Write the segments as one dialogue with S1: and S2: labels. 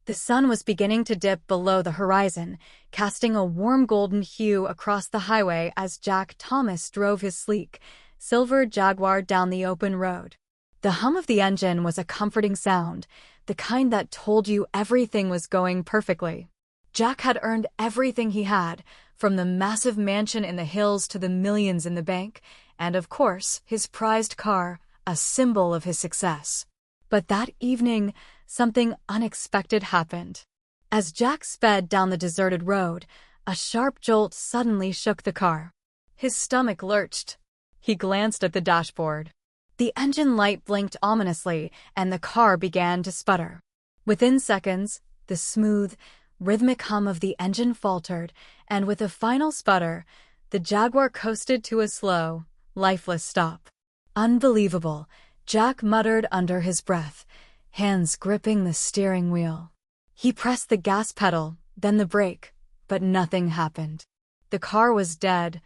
S1: The sun was beginning to dip below the horizon, casting a warm golden hue across the highway as Jack Thomas drove his sleek, silver Jaguar down the open road. The hum of the engine was a comforting sound, the kind that told you everything was going perfectly. Jack had earned everything he had, from the massive mansion in the hills to the millions in the bank, and of course, his prized car, a symbol of his success. But that evening, something unexpected happened. As Jack sped down the deserted road, a sharp jolt suddenly shook the car. His stomach lurched. He glanced at the dashboard. The engine light blinked ominously, and the car began to sputter. Within seconds, the smooth, rhythmic hum of the engine faltered, and with a final sputter, the Jaguar coasted to a slow, lifeless stop. Unbelievable, Jack muttered under his breath, hands gripping the steering wheel. He pressed the gas pedal, then the brake, but nothing happened. The car was dead.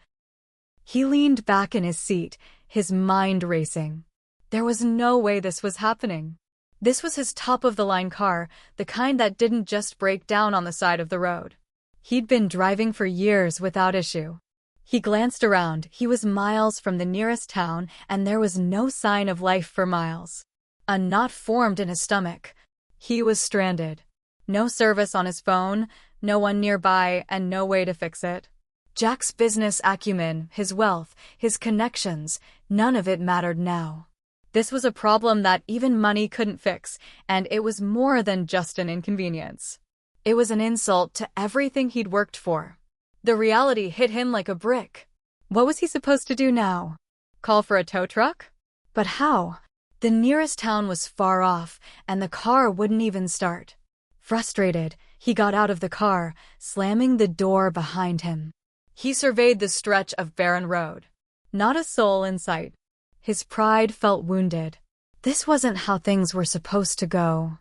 S1: He leaned back in his seat, his mind racing. There was no way this was happening. This was his top-of-the-line car, the kind that didn't just break down on the side of the road. He'd been driving for years without issue. He glanced around. He was miles from the nearest town, and there was no sign of life for miles. A knot formed in his stomach. He was stranded. No service on his phone, no one nearby, and no way to fix it. Jack's business acumen, his wealth, his connections, none of it mattered now. This was a problem that even money couldn't fix, and it was more than just an inconvenience. It was an insult to everything he'd worked for. The reality hit him like a brick. What was he supposed to do now? Call for a tow truck? But how? The nearest town was far off, and the car wouldn't even start. Frustrated, he got out of the car, slamming the door behind him. He surveyed the stretch of barren road. Not a soul in sight. His pride felt wounded. This wasn't how things were supposed to go.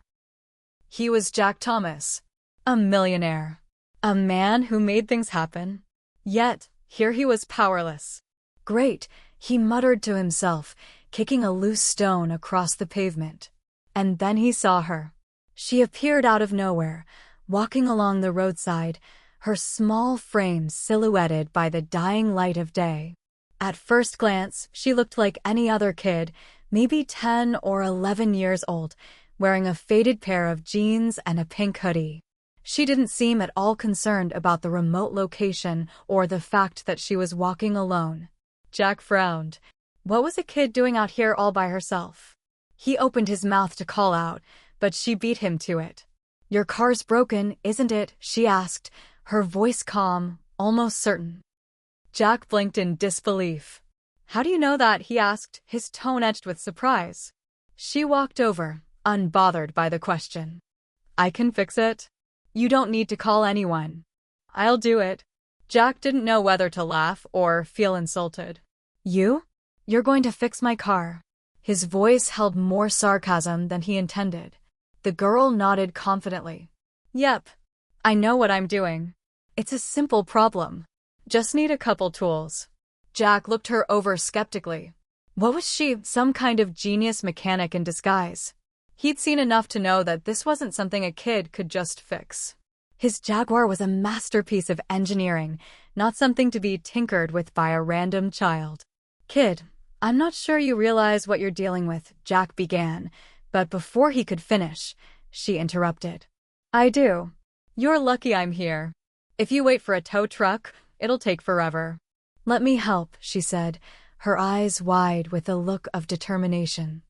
S1: He was Jack Thomas, a millionaire, a man who made things happen. Yet, here he was powerless. Great, he muttered to himself, kicking a loose stone across the pavement. And then he saw her. She appeared out of nowhere, walking along the roadside, her small frame silhouetted by the dying light of day. At first glance, she looked like any other kid, maybe 10 or 11 years old, wearing a faded pair of jeans and a pink hoodie. She didn't seem at all concerned about the remote location or the fact that she was walking alone. Jack frowned. What was a kid doing out here all by herself? He opened his mouth to call out, but she beat him to it. "Your car's broken, isn't it?" she asked, her voice calm, almost certain. Jack blinked in disbelief. "How do you know that?" he asked, his tone edged with surprise. She walked over, unbothered by the question. "I can fix it. You don't need to call anyone. I'll do it." Jack didn't know whether to laugh or feel insulted. "You? You're going to fix my car?" His voice held more sarcasm than he intended. The girl nodded confidently. "Yep. I know what I'm doing. It's a simple problem. Just need a couple tools." Jack looked her over skeptically. What was she, some kind of genius mechanic in disguise? He'd seen enough to know that this wasn't something a kid could just fix. His Jaguar was a masterpiece of engineering, not something to be tinkered with by a random child. "Kid, I'm not sure you realize what you're dealing with," Jack began, but before he could finish, she interrupted. "I do. You're lucky I'm here. If you wait for a tow truck, it'll take forever." "Let me help," she said, her eyes wide with a look of determination.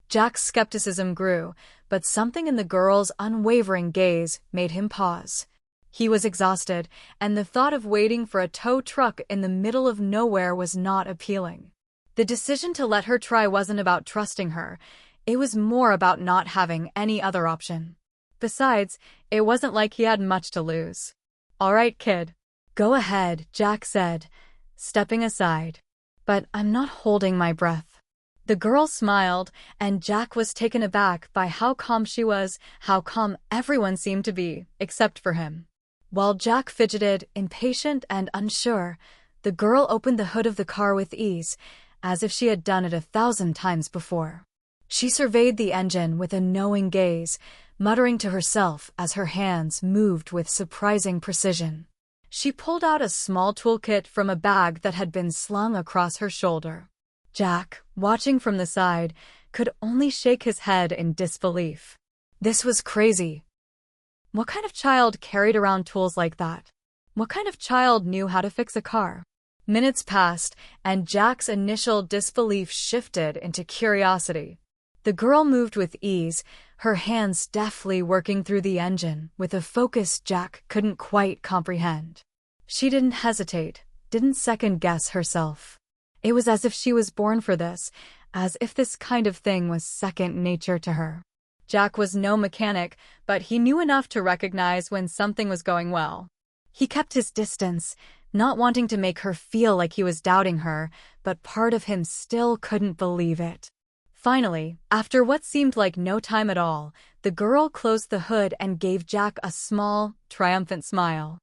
S1: Jack's skepticism grew, but something in the girl's unwavering gaze made him pause. He was exhausted, and the thought of waiting for a tow truck in the middle of nowhere was not appealing. The decision to let her try wasn't about trusting her. It was more about not having any other option. Besides, it wasn't like he had much to lose. "All right, kid. Go ahead," Jack said, stepping aside. "But I'm not holding my breath." The girl smiled, and Jack was taken aback by how calm she was, how calm everyone seemed to be, except for him. While Jack fidgeted, impatient and unsure, the girl opened the hood of the car with ease, as if she had done it 1,000 times before. She surveyed the engine with a knowing gaze, muttering to herself as her hands moved with surprising precision. She pulled out a small toolkit from a bag that had been slung across her shoulder. Jack, watching from the side, could only shake his head in disbelief. This was crazy. What kind of child carried around tools like that? What kind of child knew how to fix a car? Minutes passed, and Jack's initial disbelief shifted into curiosity. The girl moved with ease, her hands deftly working through the engine with a focus Jack couldn't quite comprehend. She didn't hesitate, didn't second-guess herself. It was as if she was born for this, as if this kind of thing was second nature to her. Jack was no mechanic, but he knew enough to recognize when something was going well. He kept his distance, not wanting to make her feel like he was doubting her, but part of him still couldn't believe it. Finally, after what seemed like no time at all, the girl closed the hood and gave Jack a small, triumphant smile.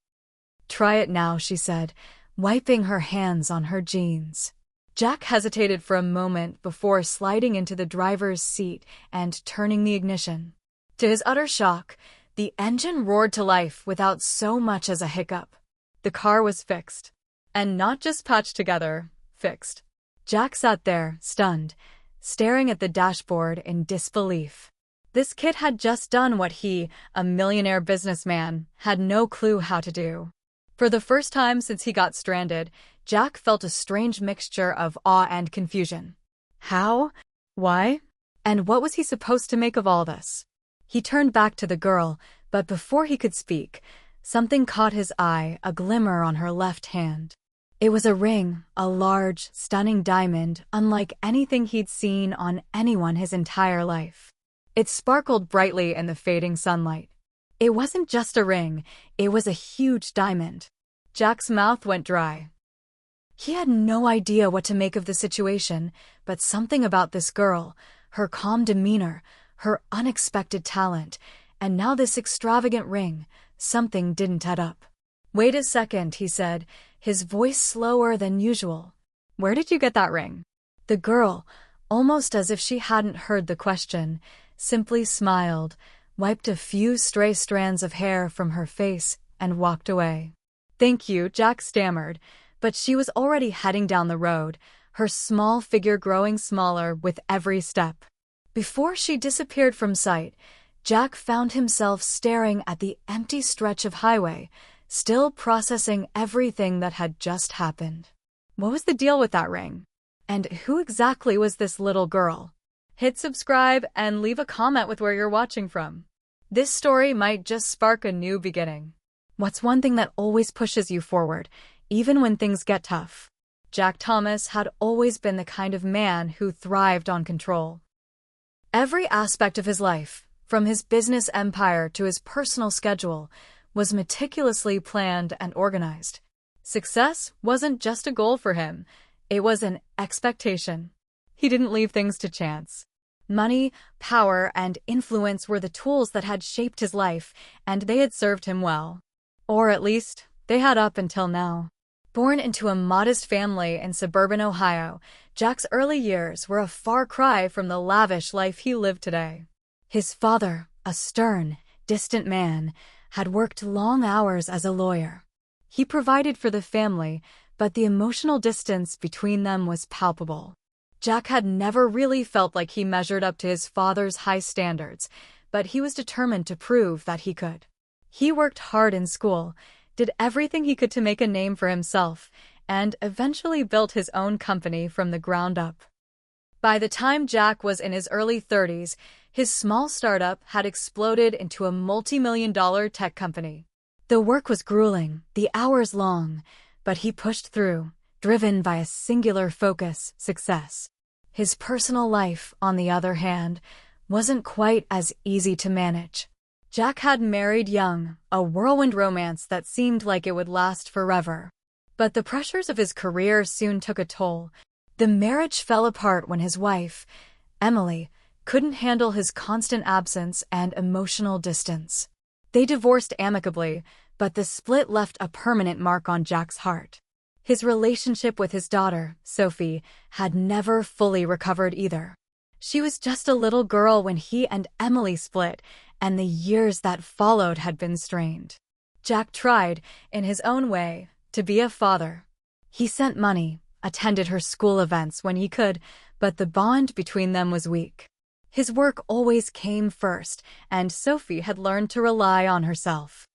S1: "Try it now," she said, wiping her hands on her jeans. Jack hesitated for a moment before sliding into the driver's seat and turning the ignition. To his utter shock, the engine roared to life without so much as a hiccup. The car was fixed. And not just patched together, fixed. Jack sat there, stunned, staring at the dashboard in disbelief. This kid had just done what he, a millionaire businessman, had no clue how to do. For the first time since he got stranded, Jack felt a strange mixture of awe and confusion. How? Why? And what was he supposed to make of all this? He turned back to the girl, but before he could speak, something caught his eye, a glimmer on her left hand. It was a ring, a large, stunning diamond, unlike anything he'd seen on anyone his entire life. It sparkled brightly in the fading sunlight. It wasn't just a ring, it was a huge diamond. Jack's mouth went dry. He had no idea what to make of the situation, but something about this girl, her calm demeanor, her unexpected talent, and now this extravagant ring, something didn't add up. "Wait a second," he said, his voice slower than usual. "Where did you get that ring?" The girl, almost as if she hadn't heard the question, simply smiled, wiped a few stray strands of hair from her face, and walked away. "Thank you," Jack stammered, but she was already heading down the road, her small figure growing smaller with every step. Before she disappeared from sight, Jack found himself staring at the empty stretch of highway, still processing everything that had just happened. What was the deal with that ring? And who exactly was this little girl? Hit subscribe and leave a comment with where you're watching from. This story might just spark a new beginning. What's one thing that always pushes you forward, even when things get tough? Jack Thomas had always been the kind of man who thrived on control. Every aspect of his life, from his business empire to his personal schedule, was meticulously planned and organized. Success wasn't just a goal for him, it was an expectation. He didn't leave things to chance. Money, power, and influence were the tools that had shaped his life, and they had served him well. Or at least, they had up until now. Born into a modest family in suburban Ohio, Jack's early years were a far cry from the lavish life he lived today. His father, a stern, distant man, had worked long hours as a lawyer. He provided for the family, but the emotional distance between them was palpable. Jack had never really felt like he measured up to his father's high standards, but he was determined to prove that he could. He worked hard in school, did everything he could to make a name for himself, and eventually built his own company from the ground up. By the time Jack was in his early 30s, his small startup had exploded into a multi-million-dollar tech company. The work was grueling, the hours long, but he pushed through, driven by a singular focus: success. His personal life, on the other hand, wasn't quite as easy to manage. Jack had married young, a whirlwind romance that seemed like it would last forever. But the pressures of his career soon took a toll. The marriage fell apart when his wife, Emily, couldn't handle his constant absence and emotional distance. They divorced amicably, but the split left a permanent mark on Jack's heart. His relationship with his daughter, Sophie, had never fully recovered either. She was just a little girl when he and Emily split, and the years that followed had been strained. Jack tried, in his own way, to be a father. He sent money, attended her school events when he could, but the bond between them was weak. His work always came first, and Sophie had learned to rely on herself.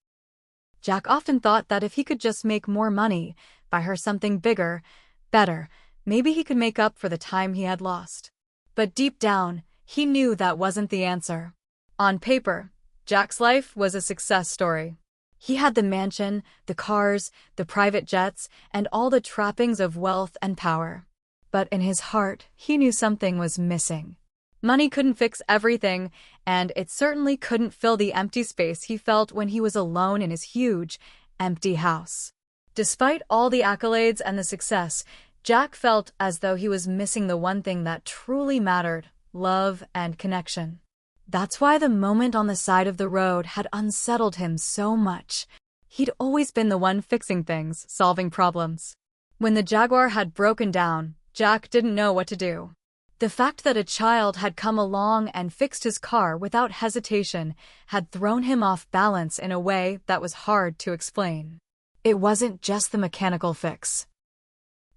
S1: Jack often thought that if he could just make more money, buy her something bigger, better, maybe he could make up for the time he had lost. But deep down, he knew that wasn't the answer. On paper, Jack's life was a success story. He had the mansion, the cars, the private jets, and all the trappings of wealth and power. But in his heart, he knew something was missing. Money couldn't fix everything, and it certainly couldn't fill the empty space he felt when he was alone in his huge, empty house. Despite all the accolades and the success, Jack felt as though he was missing the one thing that truly mattered: love and connection. That's why the moment on the side of the road had unsettled him so much. He'd always been the one fixing things, solving problems. When the Jaguar had broken down, Jack didn't know what to do. The fact that a child had come along and fixed his car without hesitation had thrown him off balance in a way that was hard to explain. It wasn't just the mechanical fix.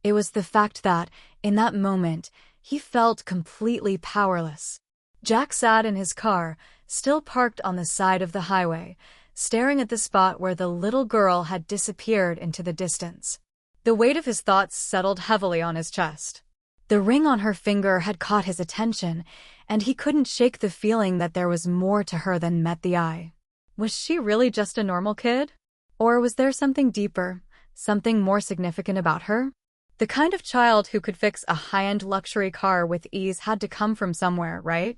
S1: It was the fact that, in that moment, he felt completely powerless. Jack sat in his car, still parked on the side of the highway, staring at the spot where the little girl had disappeared into the distance. The weight of his thoughts settled heavily on his chest. The ring on her finger had caught his attention, and he couldn't shake the feeling that there was more to her than met the eye. Was she really just a normal kid? Or was there something deeper, something more significant about her? The kind of child who could fix a high-end luxury car with ease had to come from somewhere, right?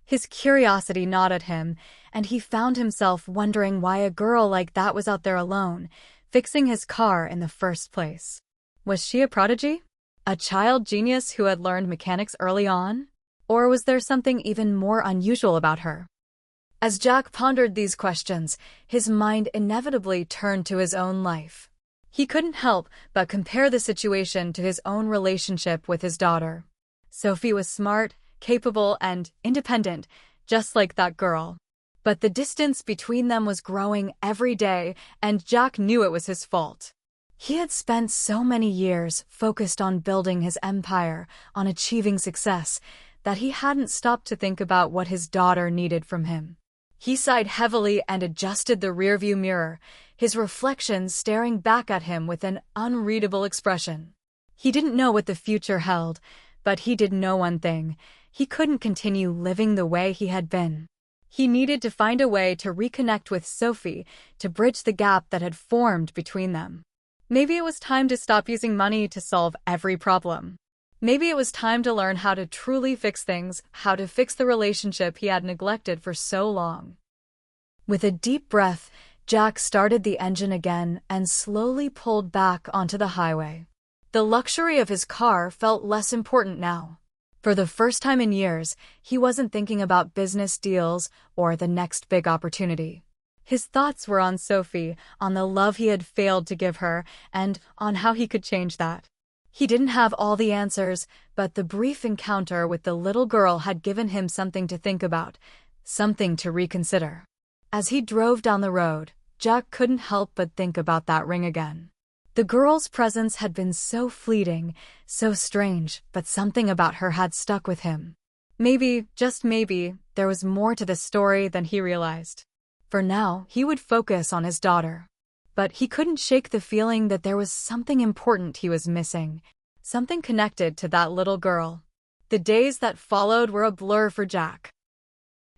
S1: His curiosity gnawed at him, and he found himself wondering why a girl like that was out there alone, fixing his car in the first place. Was she a prodigy? A child genius who had learned mechanics early on? Or was there something even more unusual about her? As Jack pondered these questions, his mind inevitably turned to his own life. He couldn't help but compare the situation to his own relationship with his daughter. Sophie was smart, capable, and independent, just like that girl. But the distance between them was growing every day, and Jack knew it was his fault. He had spent so many years focused on building his empire, on achieving success, that he hadn't stopped to think about what his daughter needed from him. He sighed heavily and adjusted the rearview mirror, his reflection staring back at him with an unreadable expression. He didn't know what the future held, but he did know one thing: he couldn't continue living the way he had been. He needed to find a way to reconnect with Sophie, to bridge the gap that had formed between them. Maybe it was time to stop using money to solve every problem. Maybe it was time to learn how to truly fix things, how to fix the relationship he had neglected for so long. With a deep breath, Jack started the engine again and slowly pulled back onto the highway. The luxury of his car felt less important now. For the first time in years, he wasn't thinking about business deals or the next big opportunity. His thoughts were on Sophie, on the love he had failed to give her, and on how he could change that. He didn't have all the answers, but the brief encounter with the little girl had given him something to think about, something to reconsider. As he drove down the road, Jack couldn't help but think about that ring again. The girl's presence had been so fleeting, so strange, but something about her had stuck with him. Maybe, just maybe, there was more to the story than he realized. For now, he would focus on his daughter. But he couldn't shake the feeling that there was something important he was missing, something connected to that little girl. The days that followed were a blur for Jack.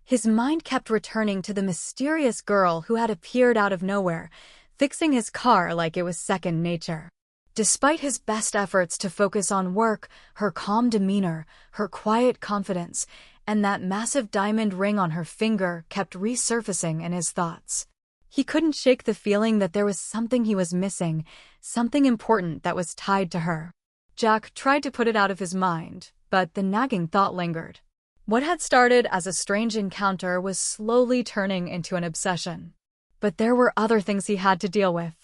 S1: His mind kept returning to the mysterious girl who had appeared out of nowhere, fixing his car like it was second nature. Despite his best efforts to focus on work, her calm demeanor, her quiet confidence, and that massive diamond ring on her finger kept resurfacing in his thoughts. He couldn't shake the feeling that there was something he was missing, something important that was tied to her. Jack tried to put it out of his mind, but the nagging thought lingered. What had started as a strange encounter was slowly turning into an obsession. But there were other things he had to deal with.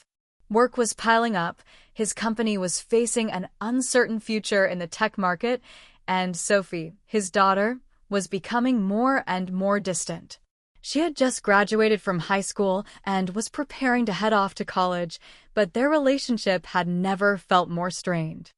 S1: Work was piling up, his company was facing an uncertain future in the tech market, and Sophie, his daughter, was becoming more and more distant. She had just graduated from high school and was preparing to head off to college, but their relationship had never felt more strained.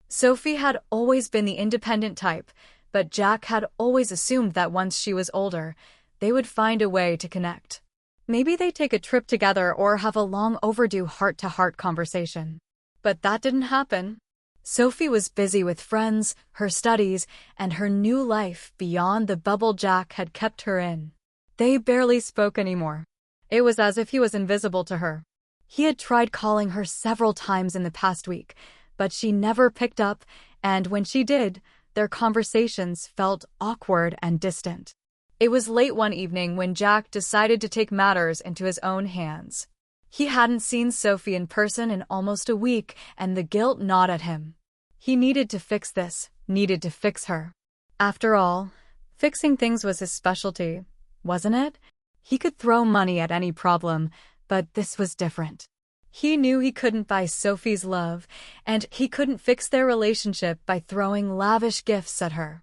S1: Sophie had always been the independent type, but Jack had always assumed that once she was older, they would find a way to connect. Maybe they'd take a trip together or have a long overdue heart-to-heart conversation. But that didn't happen. Sophie was busy with friends, her studies, and her new life beyond the bubble Jack had kept her in. They barely spoke anymore. It was as if he was invisible to her. He had tried calling her several times in the past week, but she never picked up, and when she did, their conversations felt awkward and distant. It was late one evening when Jack decided to take matters into his own hands. He hadn't seen Sophie in person in almost a week, and the guilt gnawed at him. He needed to fix this, needed to fix her. After all, fixing things was his specialty, wasn't it? He could throw money at any problem, but this was different. He knew he couldn't buy Sophie's love, and he couldn't fix their relationship by throwing lavish gifts at her.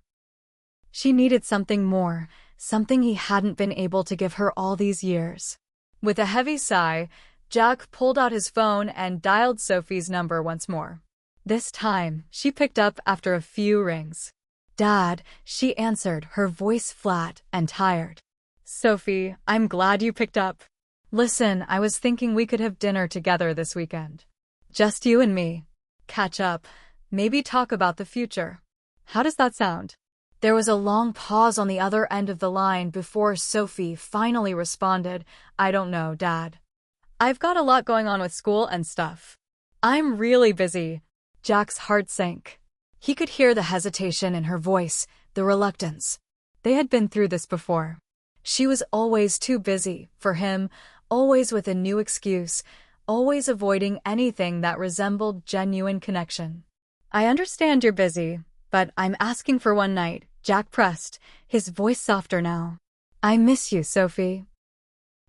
S1: She needed something more, something he hadn't been able to give her all these years. With a heavy sigh, Jack pulled out his phone and dialed Sophie's number once more. This time, she picked up after a few rings. "Dad," she answered, her voice flat and tired. "Sophie, I'm glad you picked up. Listen, I was thinking we could have dinner together this weekend. Just you and me. Catch up. Maybe talk about the future. How does that sound?" There was a long pause on the other end of the line before Sophie finally responded, "I don't know, Dad. I've got a lot going on with school and stuff. I'm really busy." Jack's heart sank. He could hear the hesitation in her voice, the reluctance. They had been through this before. She was always too busy for him, always with a new excuse, always avoiding anything that resembled genuine connection. "I understand you're busy, but I'm asking for one night," Jack pressed, his voice softer now. "I miss you, Sophie.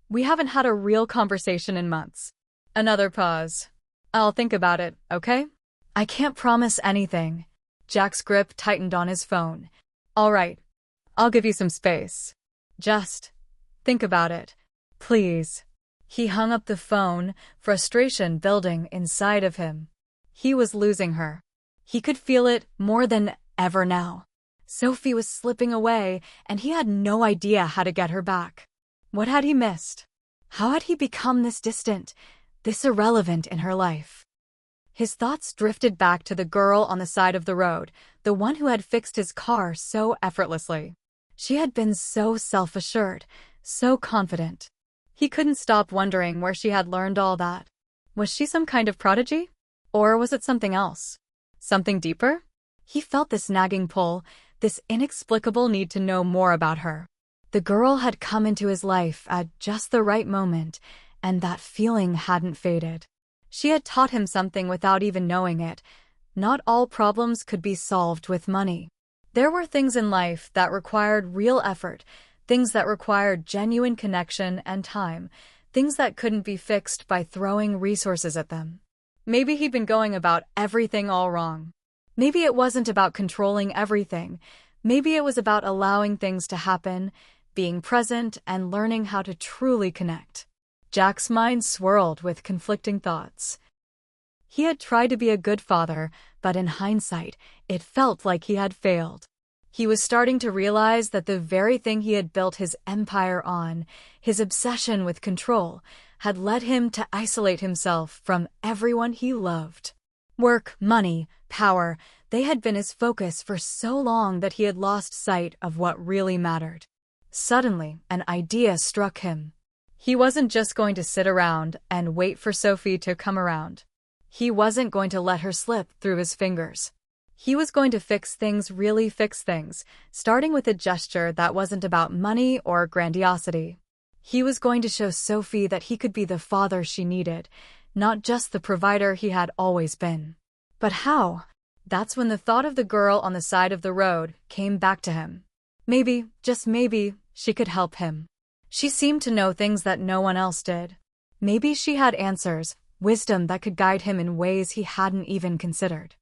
S1: We haven't had a real conversation in months." Another pause. "I'll think about it, okay?" "I can't promise anything." Jack's grip tightened on his phone. "All right, I'll give you some space. Just think about it, please." He hung up the phone, frustration building inside of him. He was losing her. He could feel it more than ever now. Sophie was slipping away, and he had no idea how to get her back. What had he missed? How had he become this distant, this irrelevant in her life? His thoughts drifted back to the girl on the side of the road, the one who had fixed his car so effortlessly. She had been so self-assured, so confident. He couldn't stop wondering where she had learned all that. Was she some kind of prodigy? Or was it something else? Something deeper? He felt this nagging pull, this inexplicable need to know more about her. The girl had come into his life at just the right moment, and that feeling hadn't faded. She had taught him something without even knowing it. Not all problems could be solved with money. There were things in life that required real effort, things that required genuine connection and time, things that couldn't be fixed by throwing resources at them. Maybe he'd been going about everything all wrong. Maybe it wasn't about controlling everything. Maybe it was about allowing things to happen, being present, and learning how to truly connect. Jack's mind swirled with conflicting thoughts. He had tried to be a good father, but in hindsight, it felt like he had failed. He was starting to realize that the very thing he had built his empire on, his obsession with control, had led him to isolate himself from everyone he loved. Work, money, power, they had been his focus for so long that he had lost sight of what really mattered. Suddenly, an idea struck him. He wasn't just going to sit around and wait for Sophie to come around. He wasn't going to let her slip through his fingers. He was going to fix things, really fix things, starting with a gesture that wasn't about money or grandiosity. He was going to show Sophie that he could be the father she needed, not just the provider he had always been. But how? That's when the thought of the girl on the side of the road came back to him. Maybe, just maybe, she could help him. She seemed to know things that no one else did. Maybe she had answers, wisdom that could guide him in ways he hadn't even considered.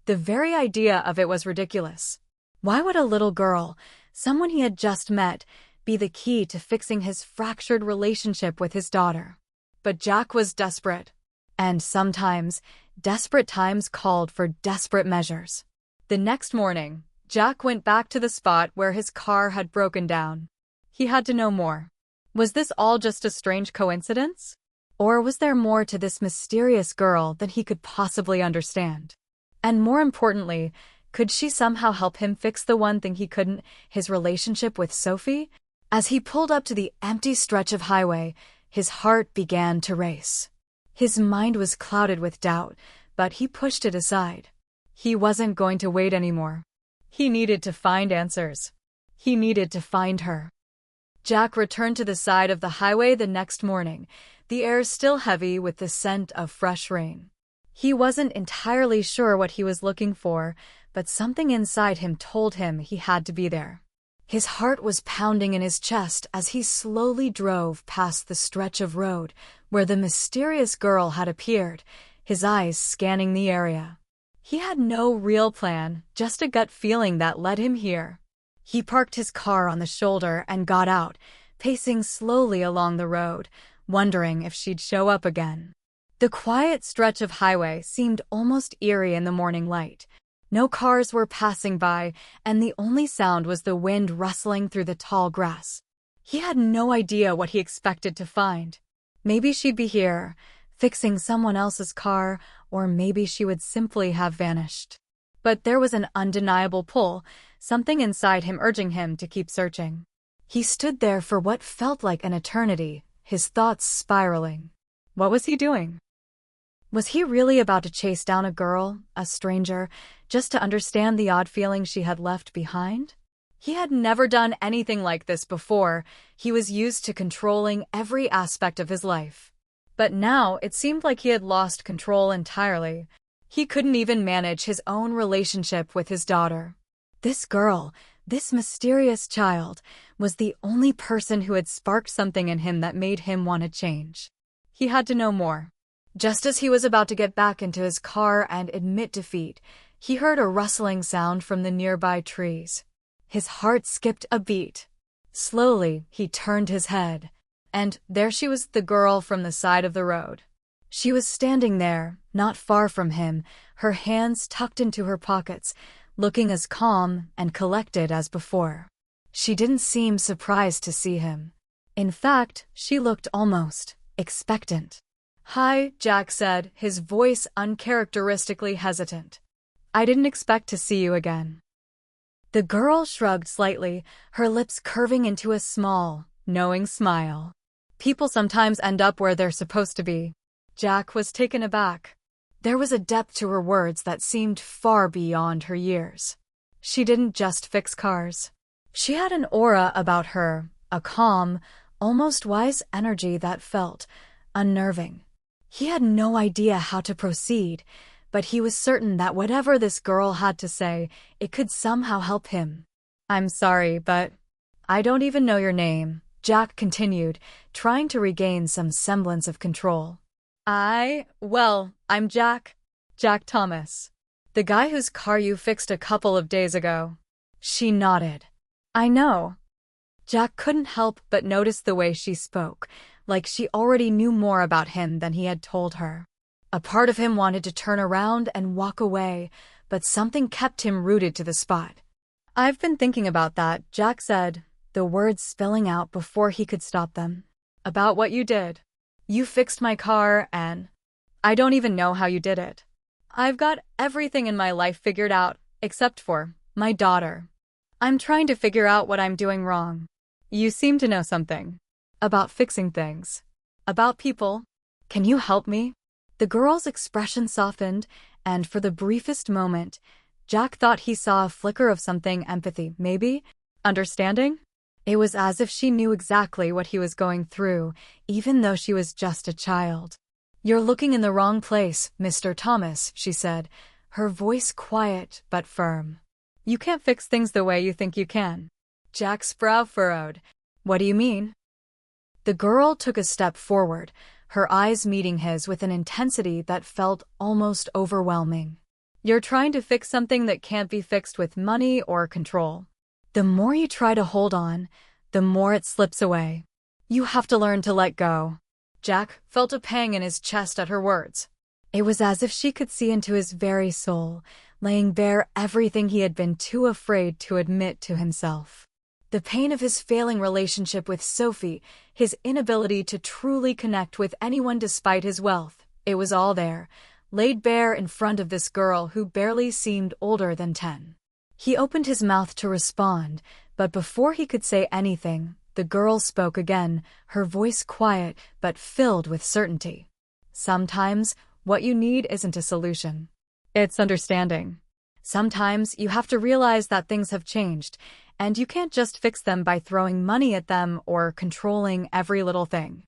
S1: The very idea of it was ridiculous. Why would a little girl, someone he had just met, be the key to fixing his fractured relationship with his daughter. But Jack was desperate. And sometimes, desperate times called for desperate measures. The next morning, Jack went back to the spot where his car had broken down. He had to know more. Was this all just a strange coincidence? Or was there more to this mysterious girl than he could possibly understand? And more importantly, could she somehow help him fix the one thing he couldn't, his relationship with Sophie? As he pulled up to the empty stretch of highway, his heart began to race. His mind was clouded with doubt, but he pushed it aside. He wasn't going to wait anymore. He needed to find answers. He needed to find her. Jack returned to the side of the highway the next morning, the air still heavy with the scent of fresh rain. He wasn't entirely sure what he was looking for, but something inside him told him he had to be there. His heart was pounding in his chest as he slowly drove past the stretch of road where the mysterious girl had appeared, his eyes scanning the area. He had no real plan, just a gut feeling that led him here. He parked his car on the shoulder and got out, pacing slowly along the road, wondering if she'd show up again. The quiet stretch of highway seemed almost eerie in the morning light. No cars were passing by, and the only sound was the wind rustling through the tall grass. He had no idea what he expected to find. Maybe she'd be here, fixing someone else's car, or maybe she would simply have vanished. But there was an undeniable pull, something inside him urging him to keep searching. He stood there for what felt like an eternity, his thoughts spiraling. What was he doing? Was he really about to chase down a girl, a stranger, just to understand the odd feeling she had left behind? He had never done anything like this before. He was used to controlling every aspect of his life. But now it seemed like he had lost control entirely. He couldn't even manage his own relationship with his daughter. This girl, this mysterious child, was the only person who had sparked something in him that made him want to change. He had to know more. Just as he was about to get back into his car and admit defeat, he heard a rustling sound from the nearby trees. His heart skipped a beat. Slowly, he turned his head. And there she was, the girl from the side of the road. She was standing there, not far from him, her hands tucked into her pockets, looking as calm and collected as before. She didn't seem surprised to see him. In fact, she looked almost expectant. "Hi," Jack said, his voice uncharacteristically hesitant. "I didn't expect to see you again." The girl shrugged slightly, her lips curving into a small, knowing smile. People sometimes end up where they're supposed to be. Jack was taken aback. There was a depth to her words that seemed far beyond her years. She didn't just fix cars. She had an aura about her, a calm, almost wise energy that felt unnerving. He had no idea how to proceed, but he was certain that whatever this girl had to say, it could somehow help him. "I'm sorry, but I don't even know your name," Jack continued, trying to regain some semblance of control. I'm Jack Thomas. The guy whose car you fixed a couple of days ago." She nodded. "I know." Jack couldn't help but notice the way she spoke, like she already knew more about him than he had told her. A part of him wanted to turn around and walk away, but something kept him rooted to the spot. "I've been thinking about that," Jack said, the words spilling out before he could stop them. "About what you did. You fixed my car, and I don't even know how you did it. I've got everything in my life figured out, except for my daughter. I'm trying to figure out what I'm doing wrong. You seem to know something. About fixing things. About people. Can you help me?" The girl's expression softened, and for the briefest moment, Jack thought he saw a flicker of something, empathy, maybe? Understanding? It was as if she knew exactly what he was going through, even though she was just a child. "You're looking in the wrong place, Mr. Thomas," she said, her voice quiet but firm. "You can't fix things the way you think you can." Jack's brow furrowed. "What do you mean?" The girl took a step forward, her eyes meeting his with an intensity that felt almost overwhelming. "You're trying to fix something that can't be fixed with money or control. The more you try to hold on, the more it slips away. You have to learn to let go. Jack felt a pang in his chest at her words. It was as if she could see into his very soul, laying bare everything he had been too afraid to admit to himself. The pain of his failing relationship with Sophie, his inability to truly connect with anyone despite his wealth, it was all there, laid bare in front of this girl who barely seemed older than 10. He opened his mouth to respond, but before he could say anything, the girl spoke again, her voice quiet but filled with certainty. Sometimes, what you need isn't a solution. It's understanding. Sometimes you have to realize that things have changed, and you can't just fix them by throwing money at them or controlling every little thing.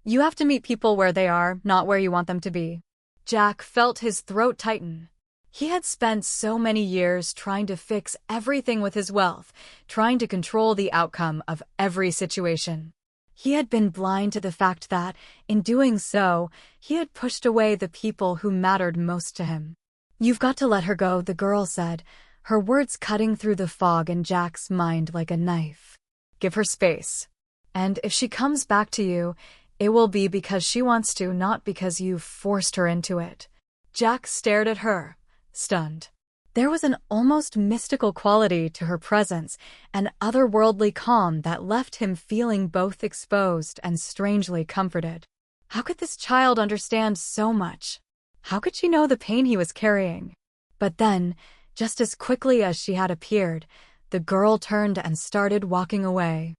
S1: You have to meet people where they are, not where you want them to be. Jack felt his throat tighten. He had spent so many years trying to fix everything with his wealth, trying to control the outcome of every situation. He had been blind to the fact that, in doing so, he had pushed away the people who mattered most to him. "You've got to let her go," the girl said, her words cutting through the fog in Jack's mind like a knife. "Give her space. And if she comes back to you, it will be because she wants to, not because you've forced her into it." Jack stared at her, stunned. There was an almost mystical quality to her presence, an otherworldly calm that left him feeling both exposed and strangely comforted. How could this child understand so much? How could she know the pain he was carrying? But then, just as quickly as she had appeared, the girl turned and started walking away.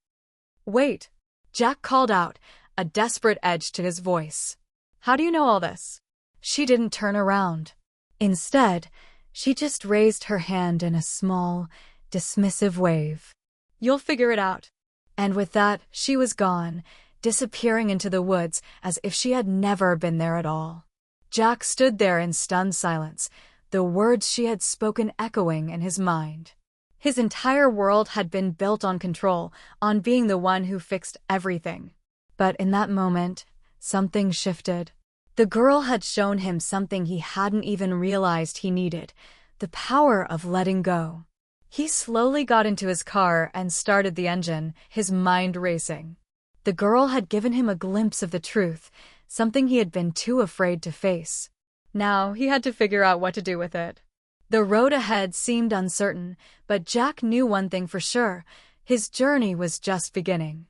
S1: "Wait," Jack called out, a desperate edge to his voice. "How do you know all this?" She didn't turn around. Instead, she just raised her hand in a small, dismissive wave. "You'll figure it out." And with that, she was gone, disappearing into the woods as if she had never been there at all. Jack stood there in stunned silence, the words she had spoken echoing in his mind. His entire world had been built on control, on being the one who fixed everything. But in that moment, something shifted. The girl had shown him something he hadn't even realized he needed, the power of letting go. He slowly got into his car and started the engine, his mind racing. The girl had given him a glimpse of the truth, something he had been too afraid to face. Now he had to figure out what to do with it. The road ahead seemed uncertain, but Jack knew one thing for sure: his journey was just beginning.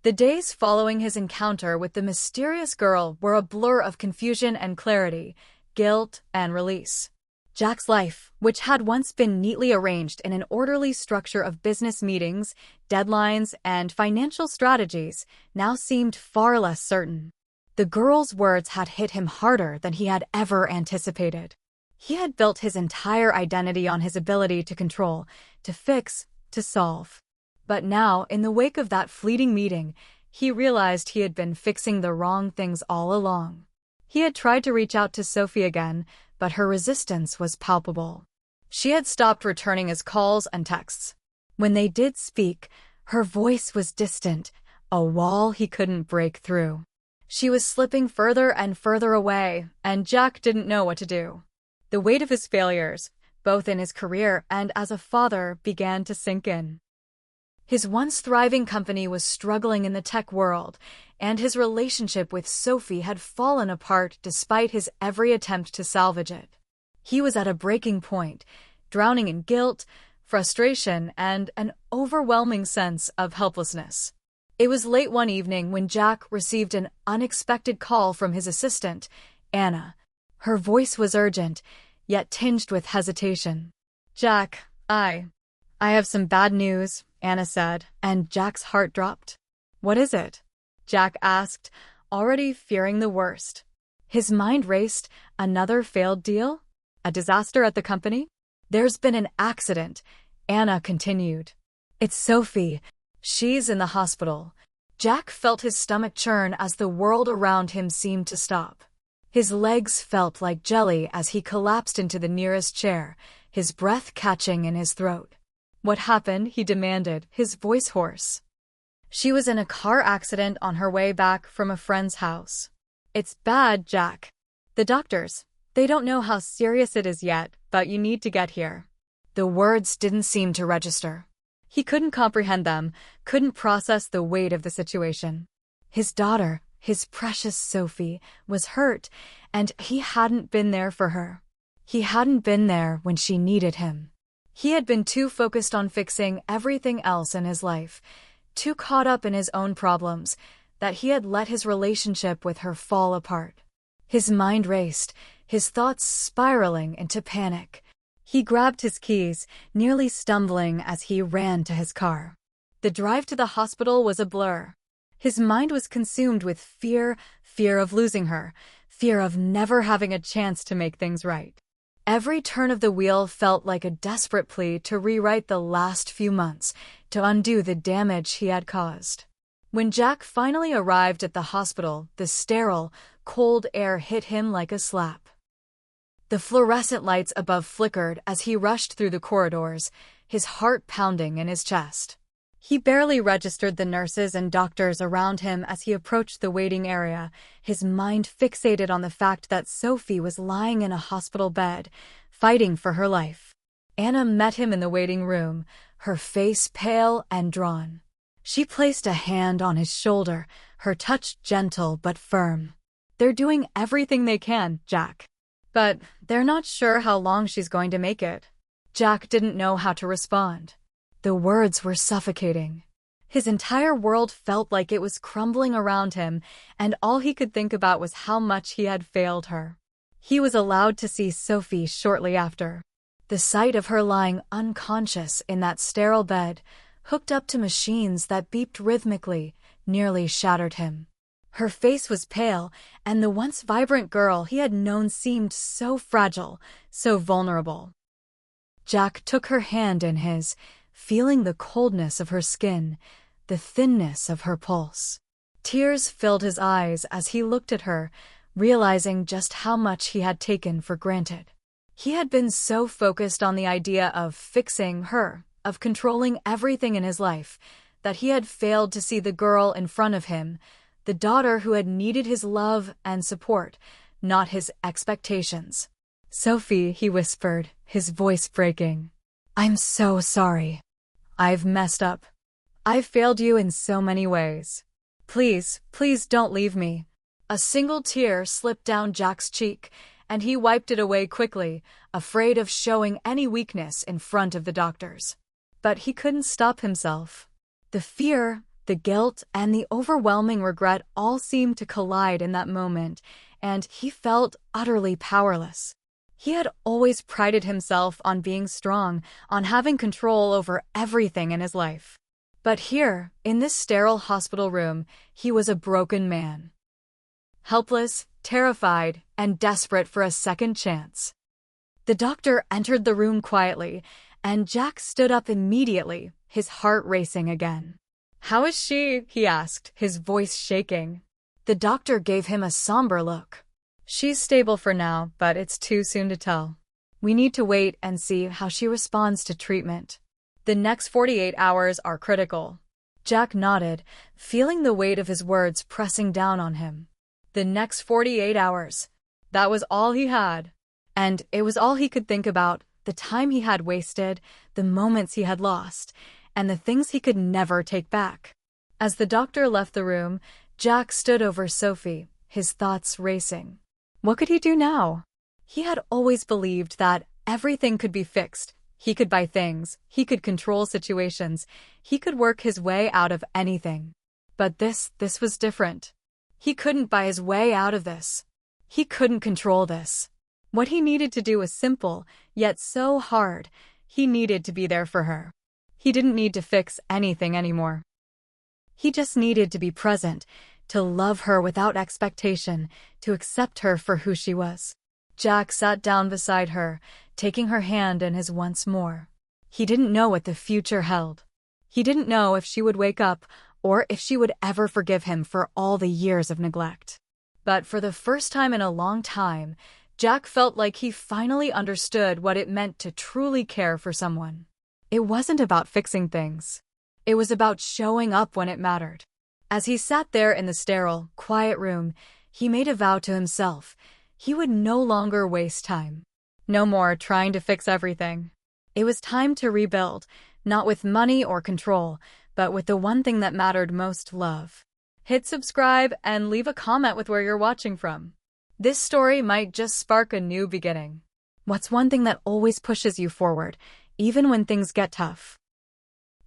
S1: The days following his encounter with the mysterious girl were a blur of confusion and clarity, guilt and release. Jack's life, which had once been neatly arranged in an orderly structure of business meetings, deadlines, and financial strategies, now seemed far less certain. The girl's words had hit him harder than he had ever anticipated. He had built his entire identity on his ability to control, to fix, to solve. But now, in the wake of that fleeting meeting, he realized he had been fixing the wrong things all along. He had tried to reach out to Sophie again, but her resistance was palpable. She had stopped returning his calls and texts. When they did speak, her voice was distant, a wall he couldn't break through. She was slipping further and further away, and Jack didn't know what to do. The weight of his failures, both in his career and as a father, began to sink in. His once thriving company was struggling in the tech world, and his relationship with Sophie had fallen apart despite his every attempt to salvage it. He was at a breaking point, drowning in guilt, frustration, and an overwhelming sense of helplessness. It was late one evening when Jack received an unexpected call from his assistant, Anna. Her voice was urgent, yet tinged with hesitation. "Jack, I have some bad news," Anna said, and Jack's heart dropped. "What is it?" Jack asked, already fearing the worst. His mind raced. Another failed deal? A disaster at the company? "There's been an accident," Anna continued. "It's Sophie. She's in the hospital." Jack felt his stomach churn as the world around him seemed to stop. His legs felt like jelly as he collapsed into the nearest chair, his breath catching in his throat. "What happened?" he demanded, his voice hoarse. "She was in a car accident on her way back from a friend's house." "It's bad, Jack. The doctors, they don't know how serious it is yet, but you need to get here." The words didn't seem to register. He couldn't comprehend them, couldn't process the weight of the situation. His daughter, his precious Sophie, was hurt, and he hadn't been there for her. He hadn't been there when she needed him. He had been too focused on fixing everything else in his life, too caught up in his own problems, that he had let his relationship with her fall apart. His mind raced, his thoughts spiraling into panic. He grabbed his keys, nearly stumbling as he ran to his car. The drive to the hospital was a blur. His mind was consumed with fear of losing her, fear of never having a chance to make things right. Every turn of the wheel felt like a desperate plea to rewrite the last few months, to undo the damage he had caused. When Jack finally arrived at the hospital, the sterile, cold air hit him like a slap. The fluorescent lights above flickered as he rushed through the corridors, his heart pounding in his chest. He barely registered the nurses and doctors around him as he approached the waiting area, his mind fixated on the fact that Sophie was lying in a hospital bed, fighting for her life. Anna met him in the waiting room, her face pale and drawn. She placed a hand on his shoulder, her touch gentle but firm. "They're doing everything they can, Jack. But they're not sure how long she's going to make it." Jack didn't know how to respond. The words were suffocating. His entire world felt like it was crumbling around him, and all he could think about was how much he had failed her. He was allowed to see Sophie shortly after. The sight of her lying unconscious in that sterile bed, hooked up to machines that beeped rhythmically, nearly shattered him. Her face was pale, and the once vibrant girl he had known seemed so fragile, so vulnerable. Jack took her hand in his, feeling the coldness of her skin, the thinness of her pulse. Tears filled his eyes as he looked at her, realizing just how much he had taken for granted. He had been so focused on the idea of fixing her, of controlling everything in his life, that he had failed to see the girl in front of him, the daughter who had needed his love and support, not his expectations. "Sophie," he whispered, his voice breaking. "I'm so sorry. I've messed up. I've failed you in so many ways. Please, please don't leave me." A single tear slipped down Jack's cheek, and he wiped it away quickly, afraid of showing any weakness in front of the doctors. But he couldn't stop himself. The fear, the guilt, and the overwhelming regret all seemed to collide in that moment, and he felt utterly powerless. He had always prided himself on being strong, on having control over everything in his life. But here, in this sterile hospital room, he was a broken man. Helpless, terrified, and desperate for a second chance. The doctor entered the room quietly, and Jack stood up immediately, his heart racing again. "How is she?" he asked, his voice shaking. The doctor gave him a somber look. "She's stable for now, but it's too soon to tell. We need to wait and see how she responds to treatment. The next 48 hours are critical." Jack nodded, feeling the weight of his words pressing down on him. The next 48 hours. That was all he had. And it was all he could think about, the time he had wasted, the moments he had lost, and the things he could never take back. As the doctor left the room, Jack stood over Sophie, his thoughts racing. What could he do now? He had always believed that everything could be fixed. He could buy things, he could control situations, he could work his way out of anything. But this was different. He couldn't buy his way out of this. He couldn't control this. What he needed to do was simple, yet so hard. He needed to be there for her. He didn't need to fix anything anymore. He just needed to be present, to love her without expectation, to accept her for who she was. Jack sat down beside her, taking her hand in his once more. He didn't know what the future held. He didn't know if she would wake up or if she would ever forgive him for all the years of neglect. But for the first time in a long time, Jack felt like he finally understood what it meant to truly care for someone. It wasn't about fixing things. It was about showing up when it mattered. As he sat there in the sterile, quiet room, he made a vow to himself. He would no longer waste time. No more trying to fix everything. It was time to rebuild, Not with money or control, but with the one thing that mattered most: love. Hit subscribe and leave a comment with where you're watching from. This story might just spark a new beginning. What's one thing that always pushes you forward, even when things get tough?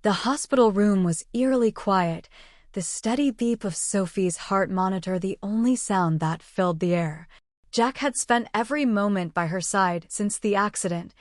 S1: The hospital room was eerily quiet, the steady beep of Sophie's heart monitor the only sound that filled the air. Jack had spent every moment by her side since the accident,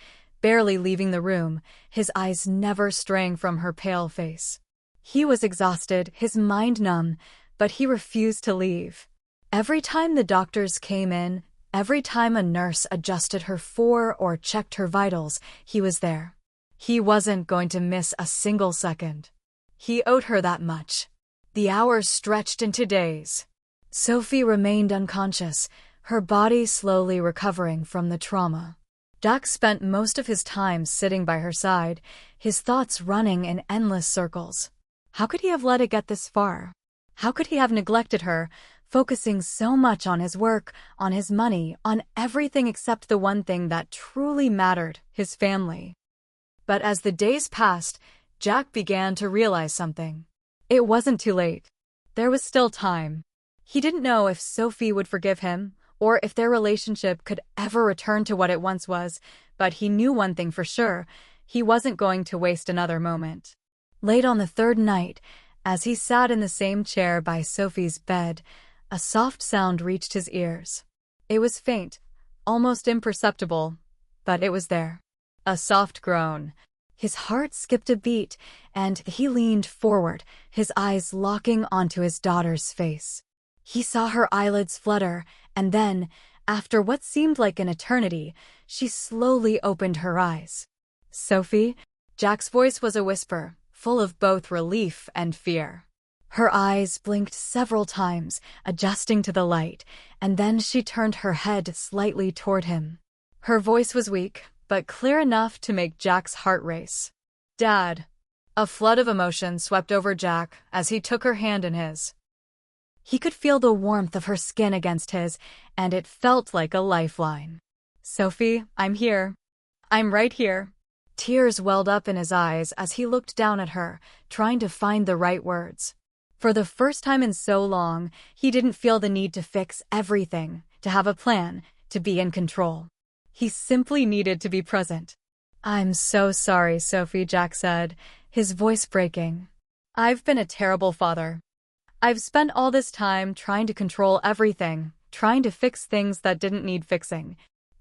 S1: barely leaving the room, his eyes never straying from her pale face. He was exhausted, his mind numb, but he refused to leave. Every time the doctors came in, every time a nurse adjusted her or checked her vitals, he was there. He wasn't going to miss a single second. He owed her that much. The hours stretched into days. Sophie remained unconscious, her body slowly recovering from the trauma. Jack spent most of his time sitting by her side, his thoughts running in endless circles. How could he have let it get this far? How could he have neglected her, focusing so much on his work, on his money, on everything except the one thing that truly mattered: his family? But as the days passed, Jack began to realize something. It wasn't too late. There was still time. He didn't know if Sophie would forgive him, or if their relationship could ever return to what it once was, but he knew one thing for sure: he wasn't going to waste another moment. Late on the third night, as he sat in the same chair by Sophie's bed, a soft sound reached his ears. It was faint, almost imperceptible, but it was there. A soft groan. His heart skipped a beat, and he leaned forward, his eyes locking onto his daughter's face. He saw her eyelids flutter, and then, after what seemed like an eternity, she slowly opened her eyes. "Sophie?" Jack's voice was a whisper, full of both relief and fear. Her eyes blinked several times, adjusting to the light, and then she turned her head slightly toward him. Her voice was weak, but clear enough to make Jack's heart race. "Dad." A flood of emotion swept over Jack as he took her hand in his. He could feel the warmth of her skin against his, and it felt like a lifeline. "Sophie, I'm here. I'm right here." Tears welled up in his eyes as he looked down at her, trying to find the right words. For the first time in so long, he didn't feel the need to fix everything, to have a plan, to be in control. He simply needed to be present. "I'm so sorry, Sophie," Jack said, his voice breaking. "I've been a terrible father. I've spent all this time trying to control everything, trying to fix things that didn't need fixing.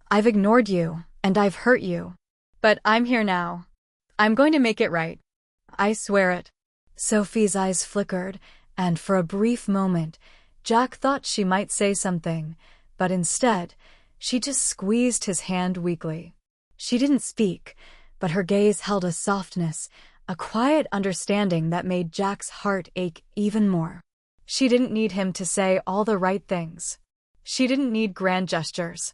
S1: I've ignored you, and I've hurt you. But I'm here now. I'm going to make it right. I swear it." Sophie's eyes flickered, and for a brief moment, Jack thought she might say something, but instead, she just squeezed his hand weakly. She didn't speak, but her gaze held a softness, a quiet understanding that made Jack's heart ache even more. She didn't need him to say all the right things. She didn't need grand gestures.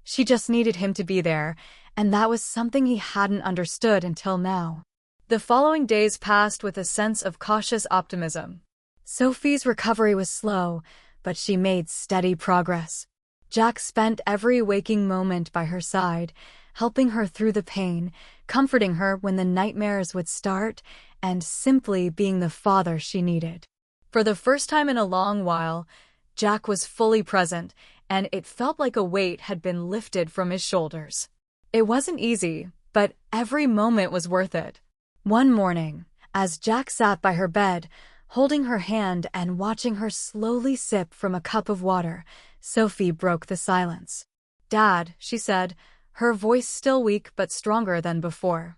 S1: She just needed him to be there, and that was something he hadn't understood until now. The following days passed with a sense of cautious optimism. Sophie's recovery was slow, but she made steady progress. Jack spent every waking moment by her side, helping her through the pain, comforting her when the nightmares would start, and simply being the father she needed. For the first time in a long while, Jack was fully present, and it felt like a weight had been lifted from his shoulders. It wasn't easy, but every moment was worth it. One morning, as Jack sat by her bed, holding her hand and watching her slowly sip from a cup of water, Sophie broke the silence. "Dad," she said, her voice still weak but stronger than before.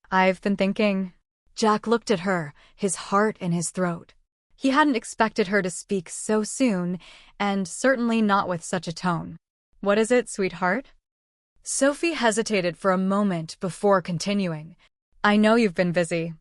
S1: "I've been thinking." Jack looked at her, his heart in his throat. He hadn't expected her to speak so soon, and certainly not with such a tone. "What is it, sweetheart?" Sophie hesitated for a moment before continuing. "I know you've been busy.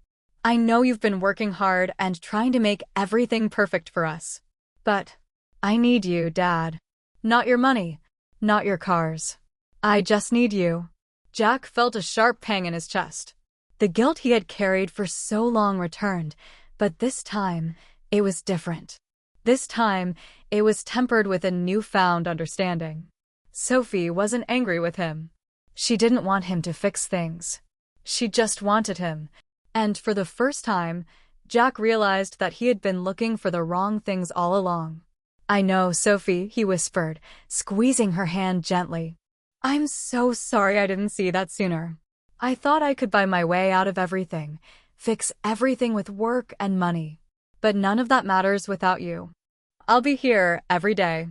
S1: I know you've been working hard and trying to make everything perfect for us. But I need you, Dad. Not your money, not your cars. I just need you." Jack felt a sharp pang in his chest. The guilt he had carried for so long returned, but this time, it was different. This time, it was tempered with a newfound understanding. Sophie wasn't angry with him. She didn't want him to fix things. She just wanted him, And for the first time, Jack realized that he had been looking for the wrong things all along. "I know, Sophie," he whispered, squeezing her hand gently. "I'm so sorry I didn't see that sooner. I thought I could buy my way out of everything, fix everything with work and money. But none of that matters without you. I'll be here every day.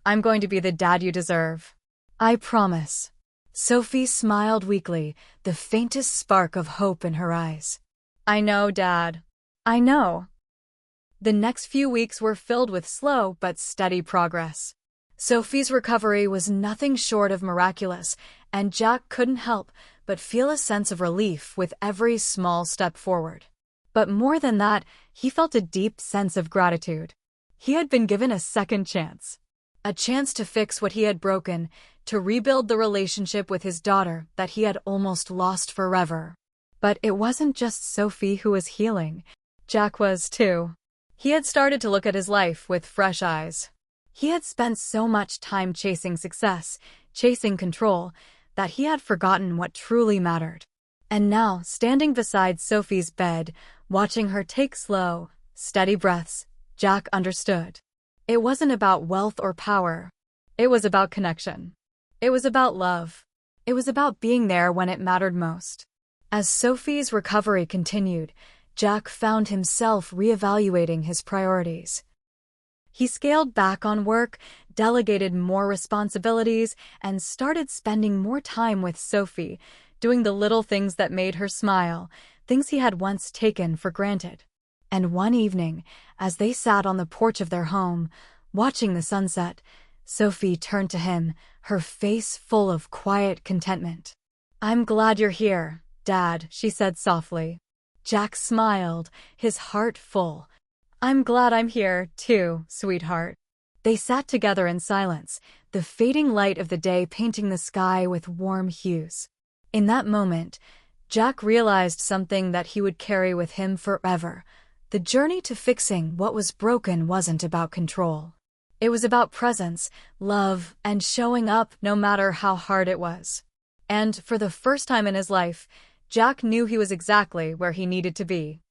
S1: I'm going to be the dad you deserve. I promise." Sophie smiled weakly, the faintest spark of hope in her eyes. "I know, Dad. I know." The next few weeks were filled with slow but steady progress. Sophie's recovery was nothing short of miraculous, and Jack couldn't help but feel a sense of relief with every small step forward. But more than that, he felt a deep sense of gratitude. He had been given a second chance. A chance to fix what he had broken, to rebuild the relationship with his daughter that he had almost lost forever. But it wasn't just Sophie who was healing. Jack was too. He had started to look at his life with fresh eyes. He had spent so much time chasing success, chasing control, that he had forgotten what truly mattered. And now, standing beside Sophie's bed, watching her take slow, steady breaths, Jack understood. It wasn't about wealth or power. It was about connection. It was about love. It was about being there when it mattered most. As Sophie's recovery continued, Jack found himself reevaluating his priorities. He scaled back on work, delegated more responsibilities, and started spending more time with Sophie, doing the little things that made her smile, things he had once taken for granted. And one evening, as they sat on the porch of their home, watching the sunset, Sophie turned to him, her face full of quiet contentment. "I'm glad you're here, Dad," she said softly. Jack smiled, his heart full. "I'm glad I'm here, too, sweetheart." They sat together in silence, the fading light of the day painting the sky with warm hues. In that moment, Jack realized something that he would carry with him forever. The journey to fixing what was broken wasn't about control. It was about presence, love, and showing up no matter how hard it was. And for the first time in his life, Jack knew he was exactly where he needed to be.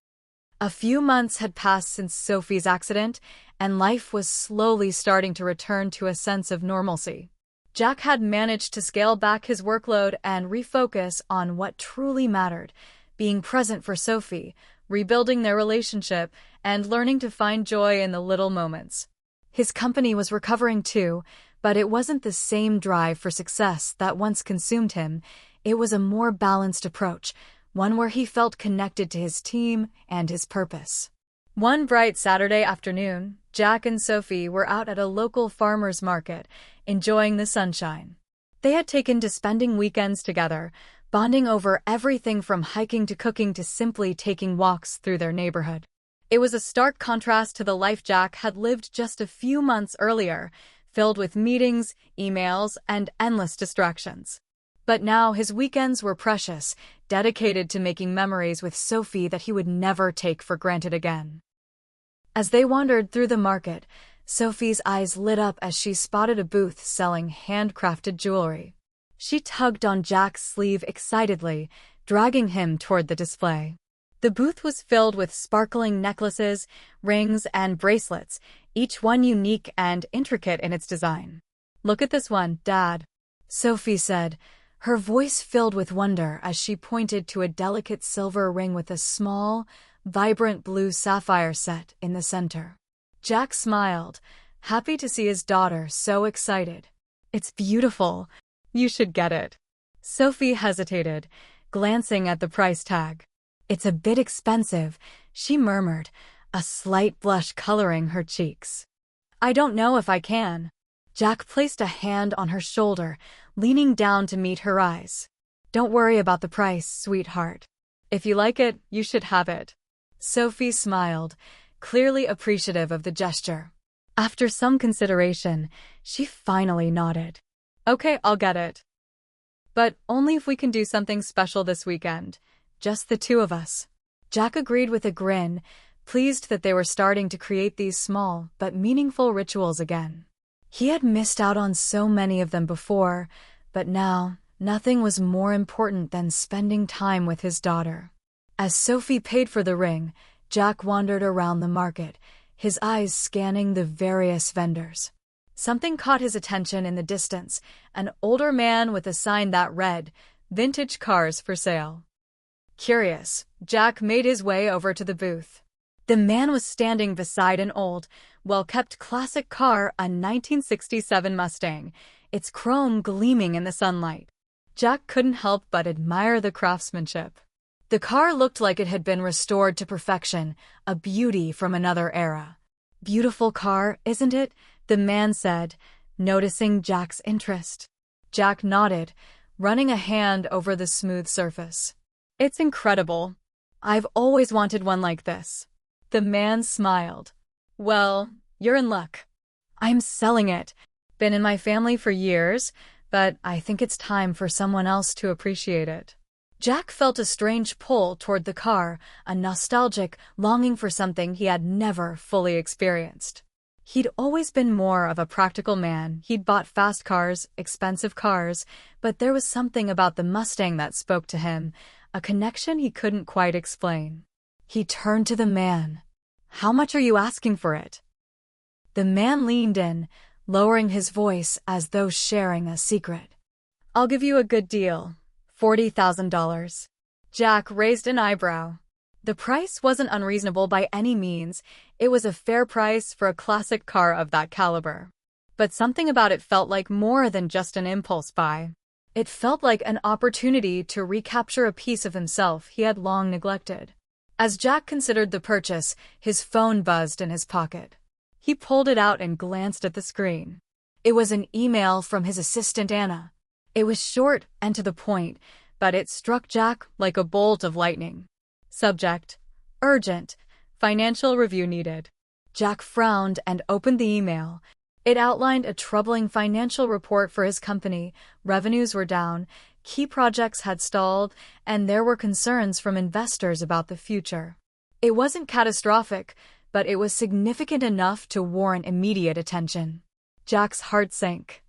S1: A few months had passed since Sophie's accident, and life was slowly starting to return to a sense of normalcy. Jack had managed to scale back his workload and refocus on what truly mattered, being present for Sophie, rebuilding their relationship, and learning to find joy in the little moments. His company was recovering too, but it wasn't the same drive for success that once consumed him. It was a more balanced approach, one where he felt connected to his team and his purpose. One bright Saturday afternoon, Jack and Sophie were out at a local farmer's market, enjoying the sunshine. They had taken to spending weekends together, bonding over everything from hiking to cooking to simply taking walks through their neighborhood. It was a stark contrast to the life Jack had lived just a few months earlier, filled with meetings, emails, and endless distractions. But now his weekends were precious, dedicated to making memories with Sophie that he would never take for granted again. As they wandered through the market, Sophie's eyes lit up as she spotted a booth selling handcrafted jewelry. She tugged on Jack's sleeve excitedly, dragging him toward the display. The booth was filled with sparkling necklaces, rings, and bracelets, each one unique and intricate in its design. "Look at this one, Dad," Sophie said, her voice filled with wonder as she pointed to a delicate silver ring with a small, vibrant blue sapphire set in the center. Jack smiled, happy to see his daughter so excited. "It's beautiful. You should get it." Sophie hesitated, glancing at the price tag. "It's a bit expensive," she murmured, a slight blush coloring her cheeks. "I don't know if I can." Jack placed a hand on her shoulder, leaning down to meet her eyes. "Don't worry about the price, sweetheart. If you like it, you should have it." Sophie smiled, clearly appreciative of the gesture. After some consideration, she finally nodded. "Okay, I'll get it. But only if we can do something special this weekend. Just the two of us." Jack agreed with a grin, pleased that they were starting to create these small but meaningful rituals again. He had missed out on so many of them before, but now nothing was more important than spending time with his daughter. As Sophie paid for the ring, Jack wandered around the market, his eyes scanning the various vendors. Something caught his attention in the distance, an older man with a sign that read, "Vintage cars for sale." Curious, Jack made his way over to the booth. The man was standing beside an old, well-kept classic car, a 1967 Mustang, its chrome gleaming in the sunlight. Jack couldn't help but admire the craftsmanship. The car looked like it had been restored to perfection, a beauty from another era. "Beautiful car, isn't it?" the man said, noticing Jack's interest. Jack nodded, running a hand over the smooth surface. "It's incredible. I've always wanted one like this." The man smiled. "Well, you're in luck. I'm selling it. Been in my family for years, but I think it's time for someone else to appreciate it." Jack felt a strange pull toward the car, a nostalgic longing for something he had never fully experienced. He'd always been more of a practical man. He'd bought fast cars, expensive cars, but there was something about the Mustang that spoke to him, a connection he couldn't quite explain. He turned to the man. "How much are you asking for it?" The man leaned in, lowering his voice as though sharing a secret. "I'll give you a good deal. $40,000. Jack raised an eyebrow. The price wasn't unreasonable by any means. It was a fair price for a classic car of that caliber. But something about it felt like more than just an impulse buy. It felt like an opportunity to recapture a piece of himself he had long neglected. As Jack considered the purchase, his phone buzzed in his pocket. He pulled it out and glanced at the screen. It was an email from his assistant Anna. It was short and to the point, but it struck Jack like a bolt of lightning. Subject: Urgent. Financial review needed. Jack frowned and opened the email. It outlined a troubling financial report for his company. Revenues were down, key projects had stalled, and there were concerns from investors about the future. It wasn't catastrophic, but it was significant enough to warrant immediate attention. Jack's heart sank.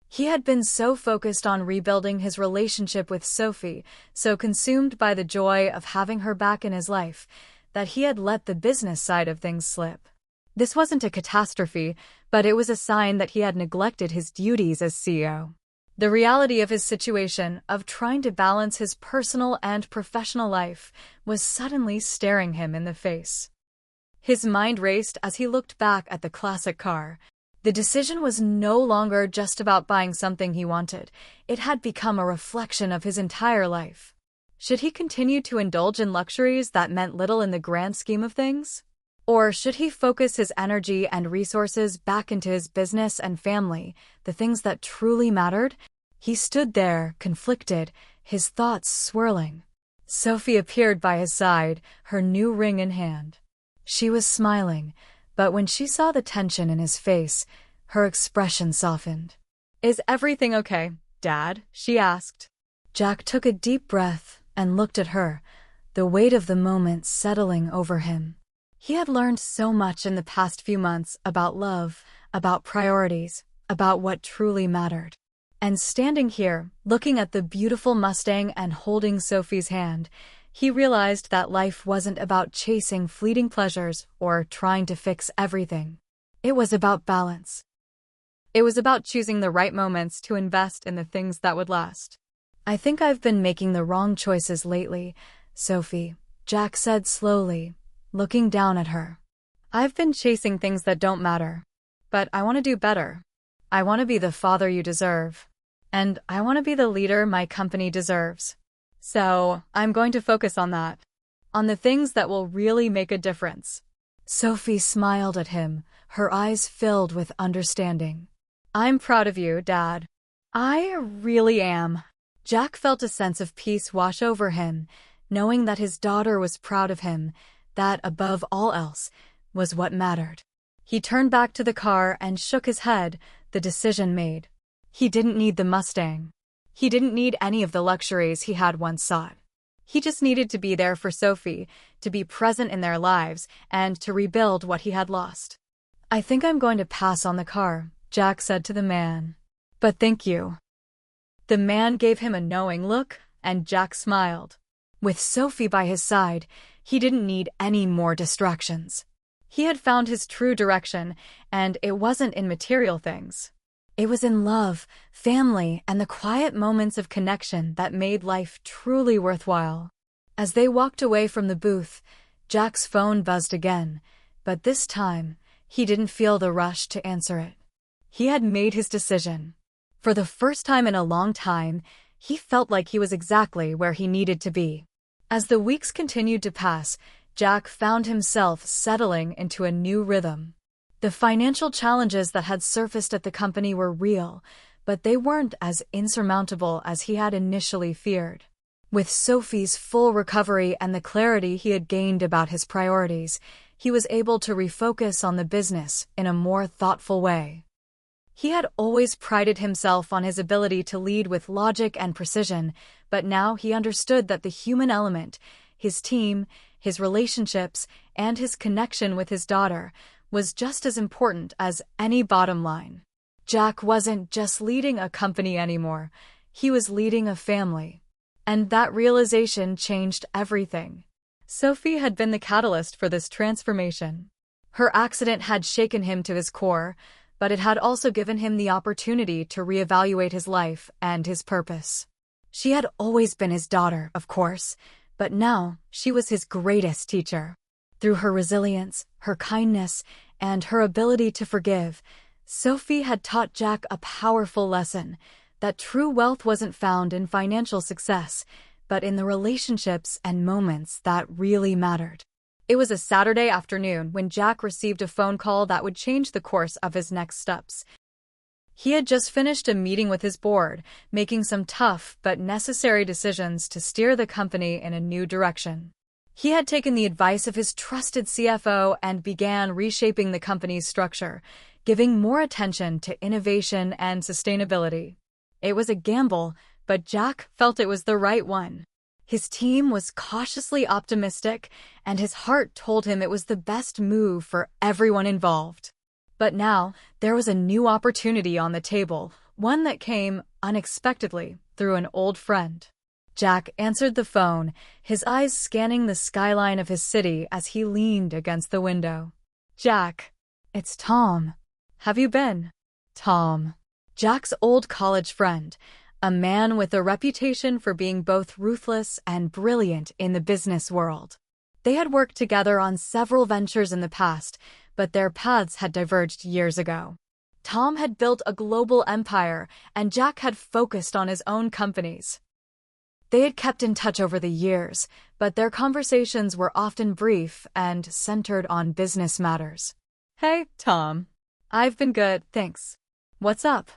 S1: He had been so focused on rebuilding his relationship with Sophie, so consumed by the joy of having her back in his life, that he had let the business side of things slip. This wasn't a catastrophe, but it was a sign that he had neglected his duties as CEO. The reality of his situation, of trying to balance his personal and professional life, was suddenly staring him in the face. His mind raced as he looked back at the classic car. The decision was no longer just about buying something he wanted. It had become a reflection of his entire life. Should he continue to indulge in luxuries that meant little in the grand scheme of things? Or should he focus his energy and resources back into his business and family, the things that truly mattered? He stood there, conflicted, his thoughts swirling. Sophie appeared by his side, her new ring in hand. She was smiling, but when she saw the tension in his face, her expression softened. "Is everything okay, Dad?" she asked. Jack took a deep breath and looked at her, the weight of the moment settling over him. He had learned so much in the past few months about love, about priorities, about what truly mattered. And standing here, looking at the beautiful Mustang and holding Sophie's hand, he realized that life wasn't about chasing fleeting pleasures or trying to fix everything. It was about balance. It was about choosing the right moments to invest in the things that would last. "I think I've been making the wrong choices lately, Sophie," Jack said slowly, looking down at her. "I've been chasing things that don't matter. But I want to do better. I want to be the father you deserve. And I want to be the leader my company deserves. So I'm going to focus on that. On the things that will really make a difference." Sophie smiled at him, her eyes filled with understanding. "I'm proud of you, Dad. I really am." Jack felt a sense of peace wash over him, knowing that his daughter was proud of him. That, above all else, was what mattered. He turned back to the car and shook his head, the decision made. He didn't need the Mustang. He didn't need any of the luxuries he had once sought. He just needed to be there for Sophie, to be present in their lives, and to rebuild what he had lost. "I think I'm going to pass on the car," Jack said to the man. "But thank you." The man gave him a knowing look, and Jack smiled. With Sophie by his side, he didn't need any more distractions. He had found his true direction, and it wasn't in material things. It was in love, family, and the quiet moments of connection that made life truly worthwhile. As they walked away from the booth, Jack's phone buzzed again, but this time, he didn't feel the rush to answer it. He had made his decision. For the first time in a long time, he felt like he was exactly where he needed to be. As the weeks continued to pass, Jack found himself settling into a new rhythm. The financial challenges that had surfaced at the company were real, but they weren't as insurmountable as he had initially feared. With Sophie's full recovery and the clarity he had gained about his priorities, he was able to refocus on the business in a more thoughtful way. He had always prided himself on his ability to lead with logic and precision, but now he understood that the human element, his team, his relationships, and his connection with his daughter, was just as important as any bottom line. Jack wasn't just leading a company anymore, he was leading a family. And that realization changed everything. Sophie had been the catalyst for this transformation. Her accident had shaken him to his core, but it had also given him the opportunity to reevaluate his life and his purpose. She had always been his daughter, of course, but now she was his greatest teacher. Through her resilience, her kindness, and her ability to forgive, Sophie had taught Jack a powerful lesson: that true wealth wasn't found in financial success, but in the relationships and moments that really mattered. It was a Saturday afternoon when Jack received a phone call that would change the course of his next steps. He had just finished a meeting with his board, making some tough but necessary decisions to steer the company in a new direction. He had taken the advice of his trusted CFO and began reshaping the company's structure, giving more attention to innovation and sustainability. It was a gamble, but Jack felt it was the right one. His team was cautiously optimistic, and his heart told him it was the best move for everyone involved. But now, there was a new opportunity on the table, one that came unexpectedly through an old friend. Jack answered the phone, his eyes scanning the skyline of his city as he leaned against the window. "Jack, it's Tom. Have you been?" Tom. Jack's old college friend, a man with a reputation for being both ruthless and brilliant in the business world. They had worked together on several ventures in the past, but their paths had diverged years ago. Tom had built a global empire, and Jack had focused on his own companies. They had kept in touch over the years, but their conversations were often brief and centered on business matters. "Hey, Tom. I've been good, thanks. What's up?"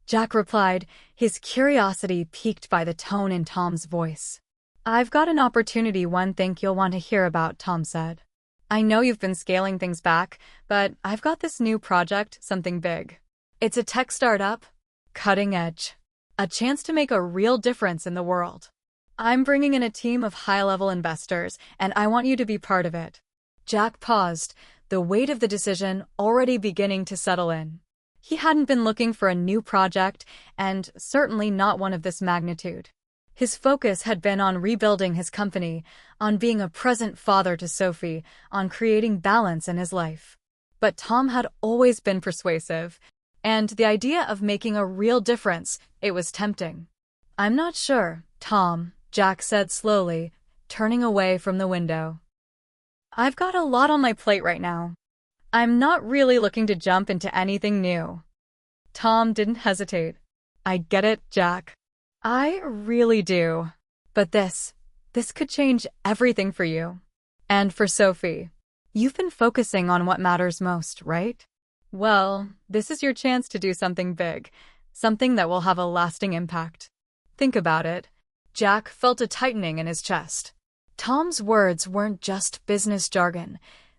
S1: Jack replied, his curiosity piqued by the tone in Tom's voice. "I've got an opportunity one think you'll want to hear about," Tom said. "I know you've been scaling things back, but I've got this new project, something big. It's a tech startup, cutting edge. A chance to make a real difference in the world. I'm bringing in a team of high-level investors, and I want you to be part of it." Jack paused, the weight of the decision already beginning to settle in. He hadn't been looking for a new project, and certainly not one of this magnitude. His focus had been on rebuilding his company, on being a present father to Sophie, on creating balance in his life. But Tom had always been persuasive, and the idea of making a real difference, it was tempting. "I'm not sure, Tom," Jack said slowly, turning away from the window. "I've got a lot on my plate right now. I'm not really looking to jump into anything new." Tom didn't hesitate. "I get it, Jack. I really do. But this could change everything for you. And for Sophie. You've been focusing on what matters most, right? Well, this is your chance to do something big, something that will have a lasting impact. Think about it." Jack felt a tightening in his chest. Tom's words weren't just business jargon.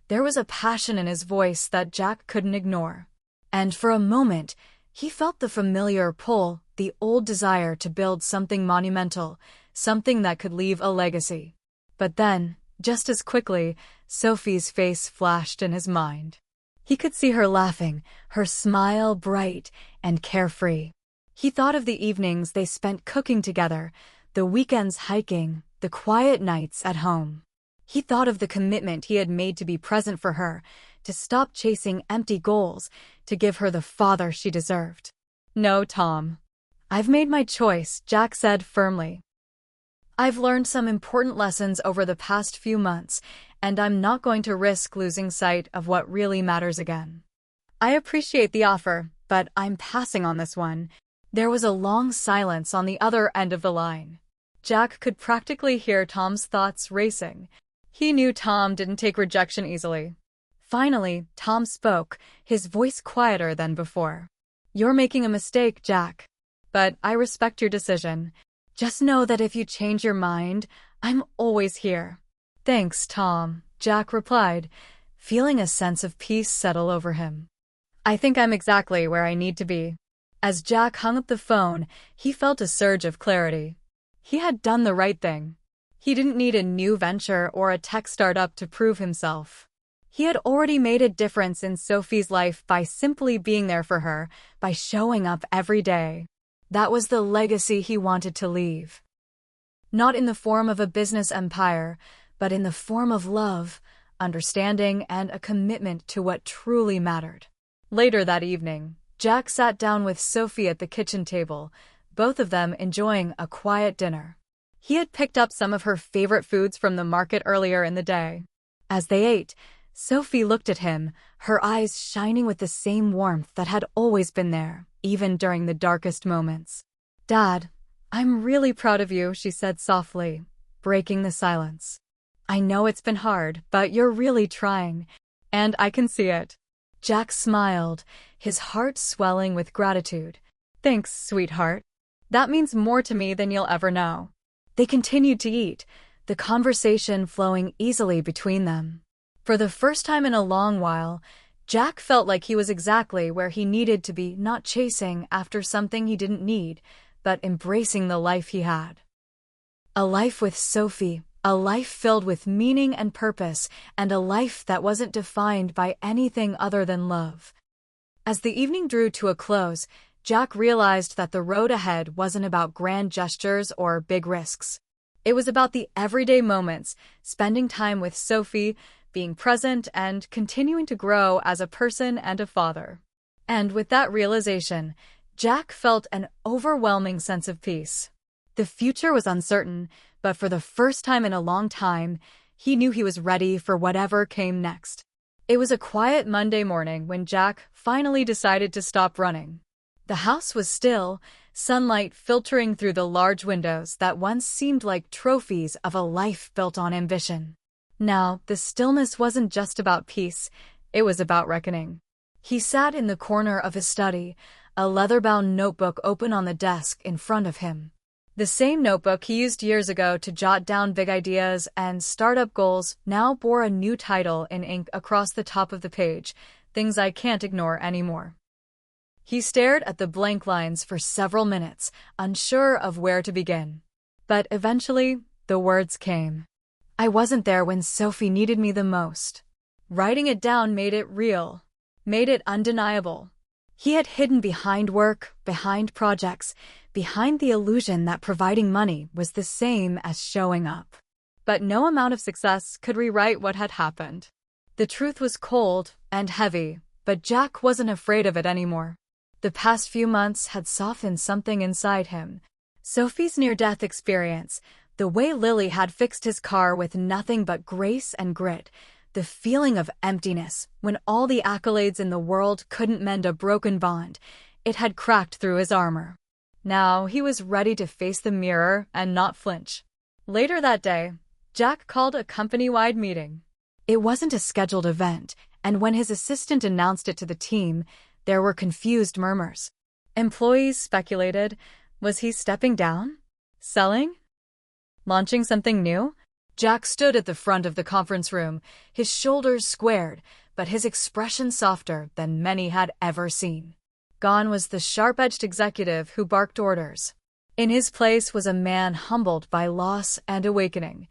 S1: There was a passion in his voice that Jack couldn't ignore. And for a moment, he felt the familiar pull, the old desire to build something monumental, something that could leave a legacy. But then, just as quickly, Sophie's face flashed in his mind. He could see her laughing, her smile bright and carefree. He thought of the evenings they spent cooking together, the weekends hiking, the quiet nights at home. He thought of the commitment he had made to be present for her, to stop chasing empty goals, to give her the father she deserved. "No, Tom. I've made my choice," Jack said firmly. "I've learned some important lessons over the past few months, and I'm not going to risk losing sight of what really matters again. I appreciate the offer, but I'm passing on this one." There was a long silence on the other end of the line. Jack could practically hear Tom's thoughts racing. He knew Tom didn't take rejection easily. Finally, Tom spoke, his voice quieter than before. "You're making a mistake, Jack. But I respect your decision. Just know that if you change your mind, I'm always here." "Thanks, Tom," Jack replied, feeling a sense of peace settle over him. "I think I'm exactly where I need to be." As Jack hung up the phone, he felt a surge of clarity. He had done the right thing. He didn't need a new venture or a tech startup to prove himself. He had already made a difference in Sophie's life by simply being there for her, by showing up every day. That was the legacy he wanted to leave. Not in the form of a business empire, but in the form of love, understanding, and a commitment to what truly mattered. Later that evening, Jack sat down with Sophie at the kitchen table, both of them enjoying a quiet dinner. He had picked up some of her favorite foods from the market earlier in the day. As they ate, Sophie looked at him, her eyes shining with the same warmth that had always been there, even during the darkest moments. "Dad, I'm really proud of you," she said softly, breaking the silence. "I know it's been hard, but you're really trying, and I can see it." Jack smiled, his heart swelling with gratitude. "Thanks, sweetheart. That means more to me than you'll ever know." They continued to eat, the conversation flowing easily between them. For the first time in a long while, Jack felt like he was exactly where he needed to be, not chasing after something he didn't need, but embracing the life he had. A life with Sophie, a life filled with meaning and purpose, and a life that wasn't defined by anything other than love. As the evening drew to a close, Jack realized that the road ahead wasn't about grand gestures or big risks. It was about the everyday moments, spending time with Sophie, being present, and continuing to grow as a person and a father. And with that realization, Jack felt an overwhelming sense of peace. The future was uncertain, but for the first time in a long time, he knew he was ready for whatever came next. It was a quiet Monday morning when Jack finally decided to stop running. The house was still, sunlight filtering through the large windows that once seemed like trophies of a life built on ambition. Now, the stillness wasn't just about peace, it was about reckoning. He sat in the corner of his study, a leather-bound notebook open on the desk in front of him. The same notebook he used years ago to jot down big ideas and startup goals now bore a new title in ink across the top of the page, "Things I Can't Ignore Anymore." He stared at the blank lines for several minutes, unsure of where to begin. But eventually, the words came. "I wasn't there when Sophie needed me the most." Writing it down made it real, made it undeniable. He had hidden behind work, behind projects, behind the illusion that providing money was the same as showing up. But no amount of success could rewrite what had happened. The truth was cold and heavy, but Jack wasn't afraid of it anymore. The past few months had softened something inside him. Sophie's near-death experience, the way Lily had fixed his car with nothing but grace and grit, the feeling of emptiness when all the accolades in the world couldn't mend a broken bond, it had cracked through his armor. Now he was ready to face the mirror and not flinch. Later that day, Jack called a company-wide meeting. It wasn't a scheduled event, and when his assistant announced it to the team, there were confused murmurs. Employees speculated, was he stepping down? Selling? Launching something new? Jack stood at the front of the conference room, his shoulders squared, but his expression softer than many had ever seen. Gone was the sharp-edged executive who barked orders. In his place was a man humbled by loss and awakening.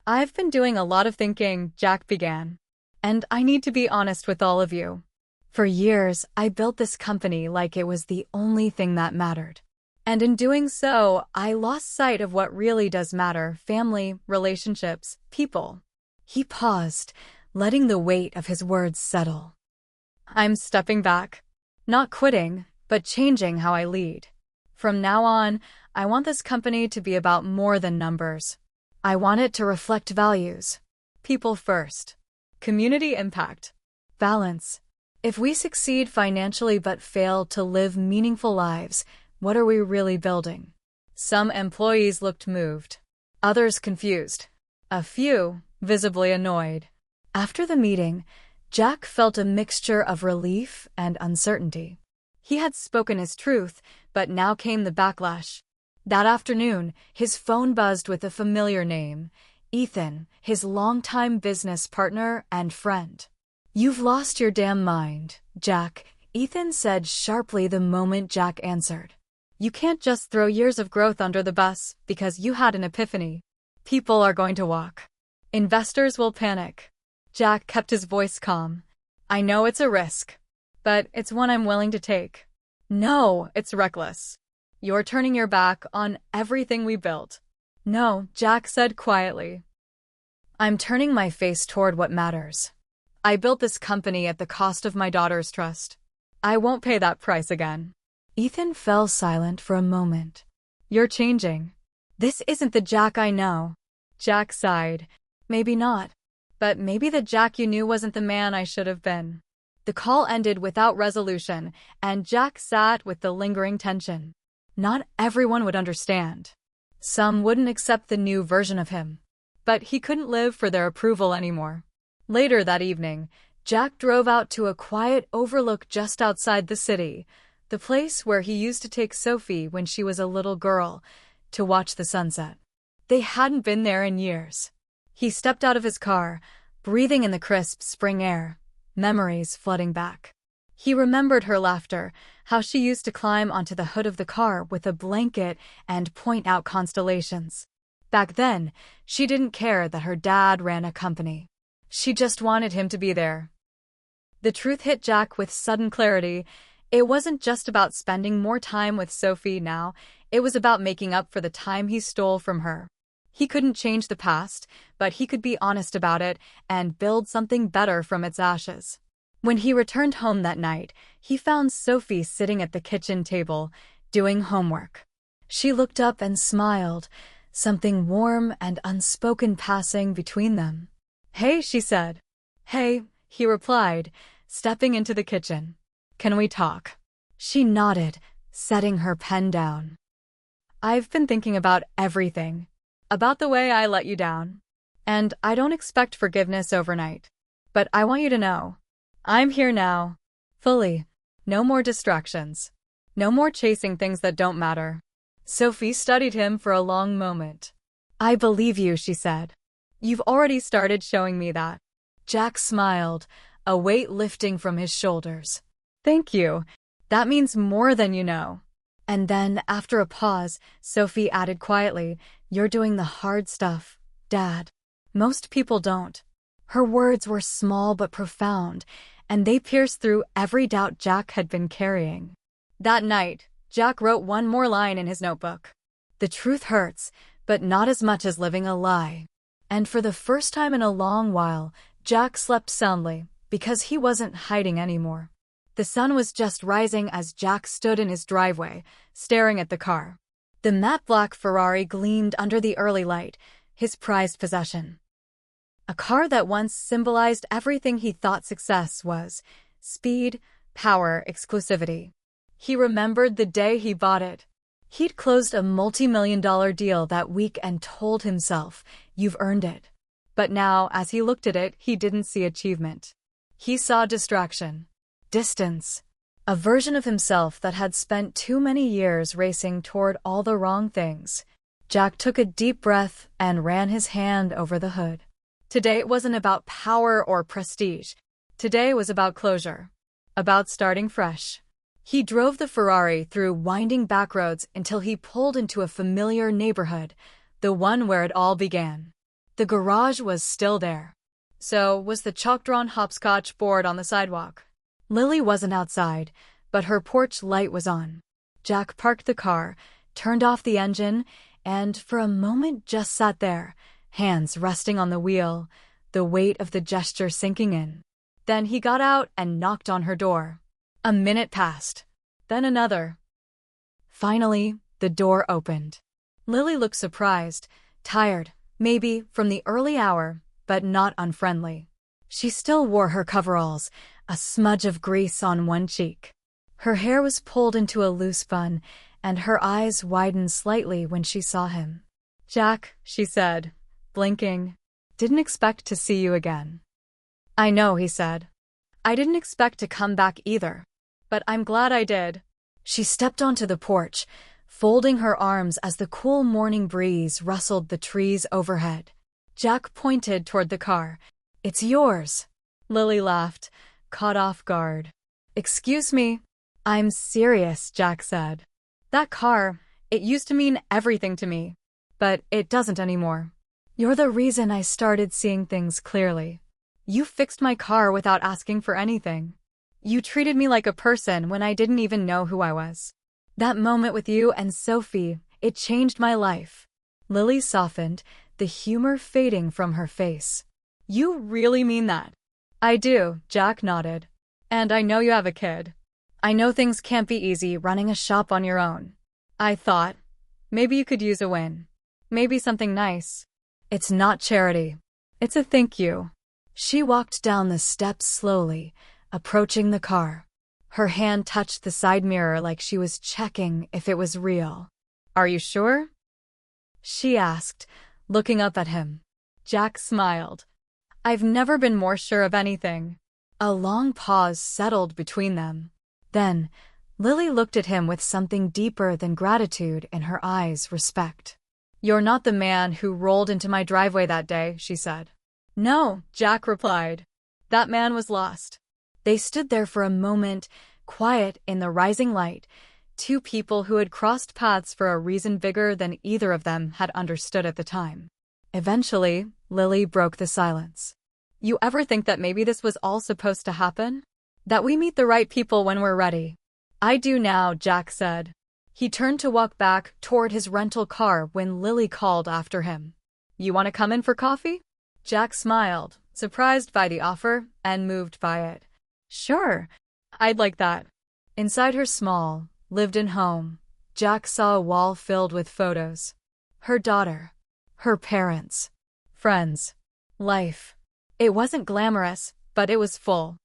S1: "I've been doing a lot of thinking," Jack began. "And I need to be honest with all of you. For years, I built this company like it was the only thing that mattered. And in doing so, I lost sight of what really does matter: family, relationships, people. He paused, letting the weight of his words settle. I'm stepping back. Not quitting, but changing how I lead. From now on, I want this company to be about more than numbers. I want it to reflect values. People first. Community impact. Balance. If we succeed financially but fail to live meaningful lives, what are we really building? Some employees looked moved. Others confused. A few visibly annoyed. After the meeting, Jack felt a mixture of relief and uncertainty. He had spoken his truth, but now came the backlash. That afternoon, his phone buzzed with a familiar name: Ethan, his longtime business partner and friend. "You've lost your damn mind, Jack," Ethan said sharply the moment Jack answered. "You can't just throw years of growth under the bus because you had an epiphany. People are going to walk. Investors will panic." Jack kept his voice calm. "I know it's a risk, but it's one I'm willing to take." "No, it's reckless. You're turning your back on everything we built." "No," Jack said quietly. "I'm turning my face toward what matters. I built this company at the cost of my daughter's trust. I won't pay that price again." Ethan fell silent for a moment. "You're changing. This isn't the Jack I know." Jack sighed. "Maybe not. But maybe the Jack you knew wasn't the man I should have been." The call ended without resolution, and Jack sat with the lingering tension. Not everyone would understand. Some wouldn't accept the new version of him. But he couldn't live for their approval anymore. Later that evening, Jack drove out to a quiet overlook just outside the city, the place where he used to take Sophie when she was a little girl, to watch the sunset. They hadn't been there in years. He stepped out of his car, breathing in the crisp spring air, memories flooding back. He remembered her laughter, how she used to climb onto the hood of the car with a blanket and point out constellations. Back then, she didn't care that her dad ran a company. She just wanted him to be there. The truth hit Jack with sudden clarity. It wasn't just about spending more time with Sophie now, it was about making up for the time he stole from her. He couldn't change the past, but he could be honest about it and build something better from its ashes. When he returned home that night, he found Sophie sitting at the kitchen table, doing homework. She looked up and smiled, something warm and unspoken passing between them. "Hey," she said. "Hey," he replied, stepping into the kitchen. "Can we talk?" She nodded, setting her pen down. "I've been thinking about everything. About the way I let you down. And I don't expect forgiveness overnight. But I want you to know, I'm here now. Fully. No more distractions. No more chasing things that don't matter." Sophie studied him for a long moment. "I believe you," she said. "You've already started showing me that." Jack smiled, a weight lifting from his shoulders. "Thank you. That means more than you know." And then, after a pause, Sophie added quietly, "You're doing the hard stuff, Dad. Most people don't." Her words were small but profound, and they pierced through every doubt Jack had been carrying. That night, Jack wrote one more line in his notebook. "The truth hurts, but not as much as living a lie." And for the first time in a long while, Jack slept soundly, because he wasn't hiding anymore. The sun was just rising as Jack stood in his driveway, staring at the car. The matte black Ferrari gleamed under the early light, his prized possession. A car that once symbolized everything he thought success was: speed, power, exclusivity. He remembered the day he bought it. He'd closed a multi-million-dollar deal that week and told himself, "You've earned it." But now, as he looked at it, he didn't see achievement. He saw distraction. Distance. A version of himself that had spent too many years racing toward all the wrong things. Jack took a deep breath and ran his hand over the hood. Today it wasn't about power or prestige. Today was about closure. About starting fresh. He drove the Ferrari through winding back roads until he pulled into a familiar neighborhood, the one where it all began. The garage was still there. So was the chalk-drawn hopscotch board on the sidewalk. Lily wasn't outside, but her porch light was on. Jack parked the car, turned off the engine, and for a moment just sat there, hands resting on the wheel, the weight of the gesture sinking in. Then he got out and knocked on her door. A minute passed. Then another. Finally, the door opened. Lily looked surprised, tired, maybe from the early hour, but not unfriendly. She still wore her coveralls, a smudge of grease on one cheek. Her hair was pulled into a loose bun, and her eyes widened slightly when she saw him. "Jack," she said, blinking. "Didn't expect to see you again." "I know," he said. "I didn't expect to come back either. But I'm glad I did." She stepped onto the porch, folding her arms as the cool morning breeze rustled the trees overhead. Jack pointed toward the car. "It's yours." Lily laughed, caught off guard. "Excuse me." "I'm serious," Jack said. "That car, it used to mean everything to me. But it doesn't anymore. You're the reason I started seeing things clearly. You fixed my car without asking for anything. You treated me like a person when I didn't even know who I was. That moment with you and Sophie, it changed my life." Lily softened, the humor fading from her face. "You really mean that?" "I do," Jack nodded. "And I know you have a kid. I know things can't be easy running a shop on your own. I thought, maybe you could use a win. Maybe something nice. It's not charity. It's a thank you." She walked down the steps slowly, approaching the car. Her hand touched the side mirror like she was checking if it was real. "Are you sure?" she asked, looking up at him. Jack smiled. "I've never been more sure of anything." A long pause settled between them. Then, Lily looked at him with something deeper than gratitude in her eyes, respect. "You're not the man who rolled into my driveway that day," she said. "No," Jack replied. "That man was lost." They stood there for a moment, quiet in the rising light, two people who had crossed paths for a reason bigger than either of them had understood at the time. Eventually, Lily broke the silence. "You ever think that maybe this was all supposed to happen? That we meet the right people when we're ready?" "I do now," Jack said. He turned to walk back toward his rental car when Lily called after him. "You want to come in for coffee?" Jack smiled, surprised by the offer, and moved by it. "Sure, I'd like that." Inside her small, lived-in home, Jack saw a wall filled with photos. Her daughter, her parents, friends, life. It wasn't glamorous, but it was full.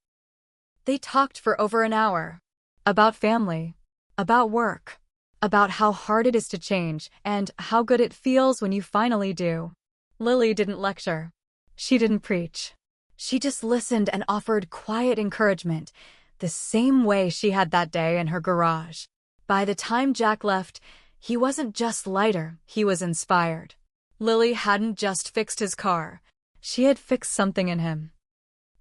S1: They talked for over an hour. About family, about work, about how hard it is to change and how good it feels when you finally do. Lily didn't lecture. She didn't preach. She just listened and offered quiet encouragement, the same way she had that day in her garage. By the time Jack left, he wasn't just lighter, he was inspired. Lily hadn't just fixed his car. She had fixed something in him.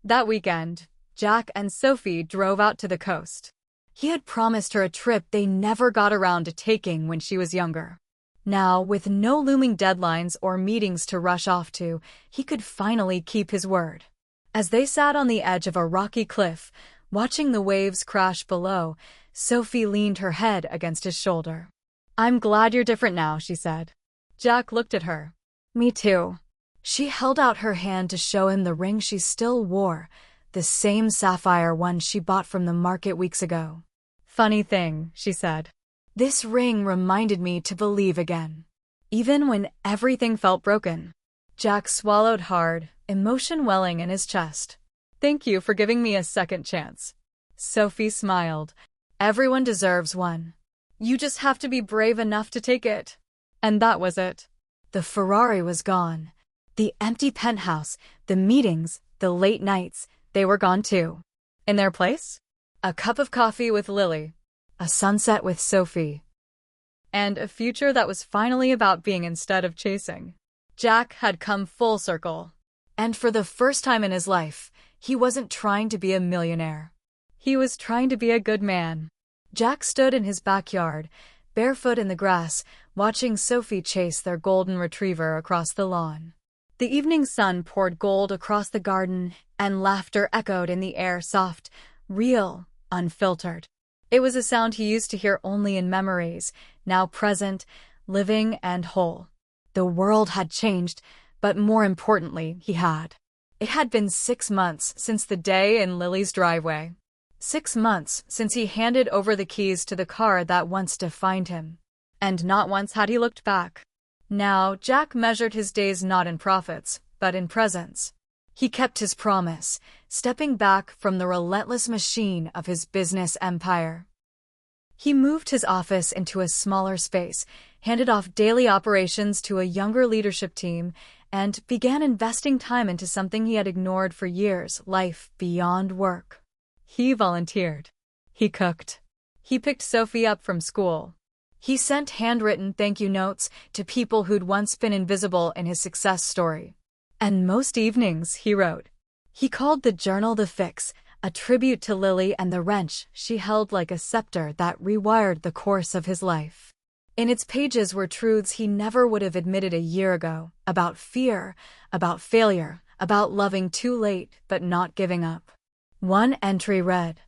S1: That weekend, Jack and Sophie drove out to the coast. He had promised her a trip they never got around to taking when she was younger. Now, with no looming deadlines or meetings to rush off to, he could finally keep his word. As they sat on the edge of a rocky cliff, watching the waves crash below, Sophie leaned her head against his shoulder. "I'm glad you're different now," she said. Jack looked at her. "Me too." She held out her hand to show him the ring she still wore, the same sapphire one she bought from the market weeks ago. "Funny thing," she said. "This ring reminded me to believe again. Even when everything felt broken." Jack swallowed hard, emotion welling in his chest. "Thank you for giving me a second chance." Sophie smiled. "Everyone deserves one. You just have to be brave enough to take it." And that was it. The Ferrari was gone. The empty penthouse, the meetings, the late nights, they were gone too. In their place? A cup of coffee with Lily. A sunset with Sophie. And a future that was finally about being instead of chasing. Jack had come full circle. And for the first time in his life, he wasn't trying to be a millionaire. He was trying to be a good man. Jack stood in his backyard, barefoot in the grass, watching Sophie chase their golden retriever across the lawn. The evening sun poured gold across the garden, and laughter echoed in the air, soft, real, unfiltered. It was a sound he used to hear only in memories, now present, living and whole. The world had changed, but more importantly, he had. It had been 6 months since the day in Lily's driveway. 6 months since he handed over the keys to the car that once defined him. And not once had he looked back. Now, Jack measured his days not in profits, but in presence. He kept his promise, stepping back from the relentless machine of his business empire. He moved his office into a smaller space, handed off daily operations to a younger leadership team, and began investing time into something he had ignored for years, life beyond work. He volunteered. He cooked. He picked Sophie up from school. He sent handwritten thank you notes to people who'd once been invisible in his success story. And most evenings, he wrote. He called the journal The Fix, a tribute to Lily and the wrench she held like a scepter that rewired the course of his life. In its pages were truths he never would have admitted a year ago, about fear, about failure, about loving too late but not giving up. One entry read,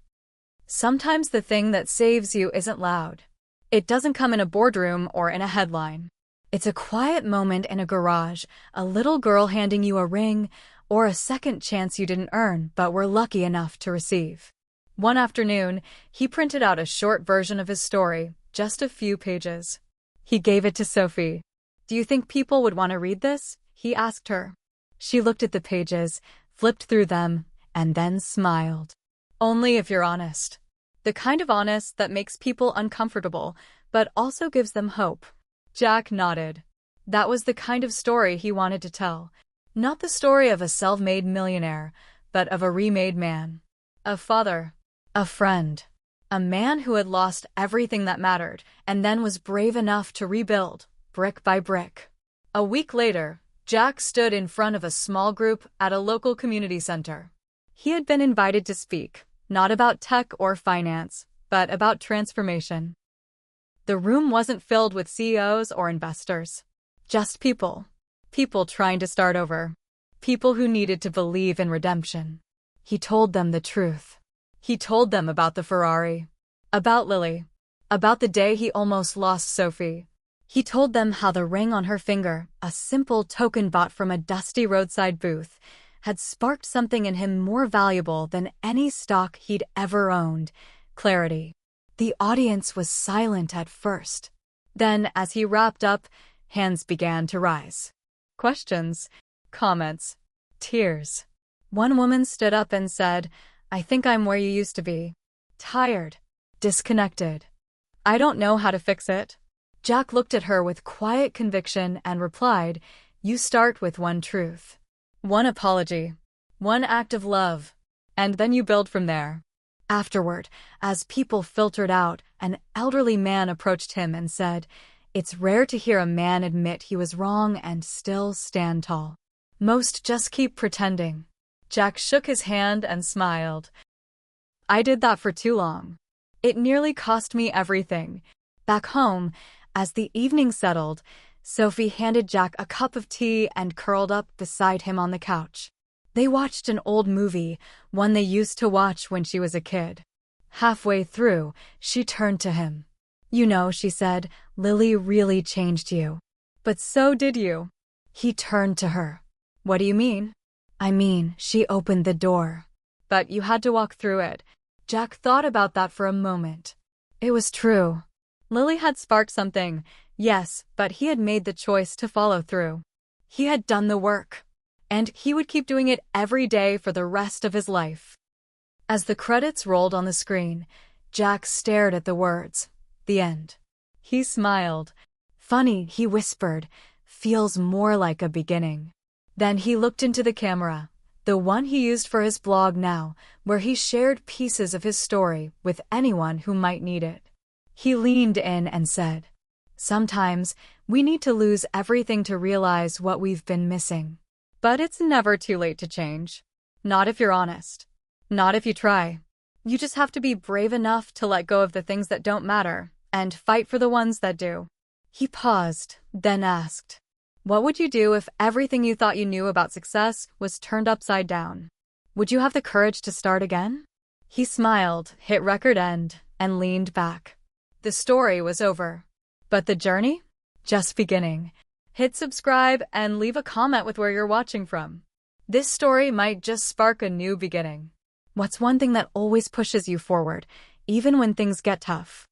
S1: "Sometimes the thing that saves you isn't loud. It doesn't come in a boardroom or in a headline. It's a quiet moment in a garage, a little girl handing you a ring, or a second chance you didn't earn but were lucky enough to receive." One afternoon, he printed out a short version of his story, just a few pages. He gave it to Sophie. "Do you think people would want to read this?" he asked her. She looked at the pages, flipped through them, and then smiled. "Only if you're honest. The kind of honest that makes people uncomfortable, but also gives them hope." Jack nodded. That was the kind of story he wanted to tell. Not the story of a self-made millionaire, but of a remade man. A father. A friend. A man who had lost everything that mattered, and then was brave enough to rebuild, brick by brick. A week later, Jack stood in front of a small group at a local community center. He had been invited to speak, not about tech or finance, but about transformation. The room wasn't filled with CEOs or investors. Just people. People trying to start over. People who needed to believe in redemption. He told them the truth. He told them about the Ferrari. About Lily. About the day he almost lost Sophie. He told them how the ring on her finger, a simple token bought from a dusty roadside booth, had sparked something in him more valuable than any stock he'd ever owned: clarity. The audience was silent at first. Then, as he wrapped up, hands began to rise. Questions, comments, tears. One woman stood up and said, "I think I'm where you used to be. Tired. Disconnected. I don't know how to fix it." Jack looked at her with quiet conviction and replied, "You start with one truth. One apology. One act of love. And then you build from there." Afterward, as people filtered out, an elderly man approached him and said, "It's rare to hear a man admit he was wrong and still stand tall. Most just keep pretending." Jack shook his hand and smiled. "I did that for too long. It nearly cost me everything." Back home, as the evening settled, Sophie handed Jack a cup of tea and curled up beside him on the couch. They watched an old movie, one they used to watch when she was a kid. Halfway through, she turned to him. "You know," she said, "Lily really changed you. But so did you." He turned to her. "What do you mean?" "I mean, she opened the door." "But you had to walk through it." Jack thought about that for a moment. It was true. Lily had sparked something, yes, but he had made the choice to follow through. He had done the work. And he would keep doing it every day for the rest of his life. As the credits rolled on the screen, Jack stared at the words, "The end." He smiled. "Funny," he whispered, "feels more like a beginning." Then he looked into the camera, the one he used for his blog now, where he shared pieces of his story with anyone who might need it. He leaned in and said, "Sometimes we need to lose everything to realize what we've been missing. But it's never too late to change. Not if you're honest. Not if you try. You just have to be brave enough to let go of the things that don't matter and fight for the ones that do." He paused, then asked, "What would you do if everything you thought you knew about success was turned upside down? Would you have the courage to start again?" He smiled, hit record end, and leaned back. The story was over. But the journey? Just beginning. Hit subscribe and leave a comment with where you're watching from. This story might just spark a new beginning. What's one thing that always pushes you forward, even when things get tough?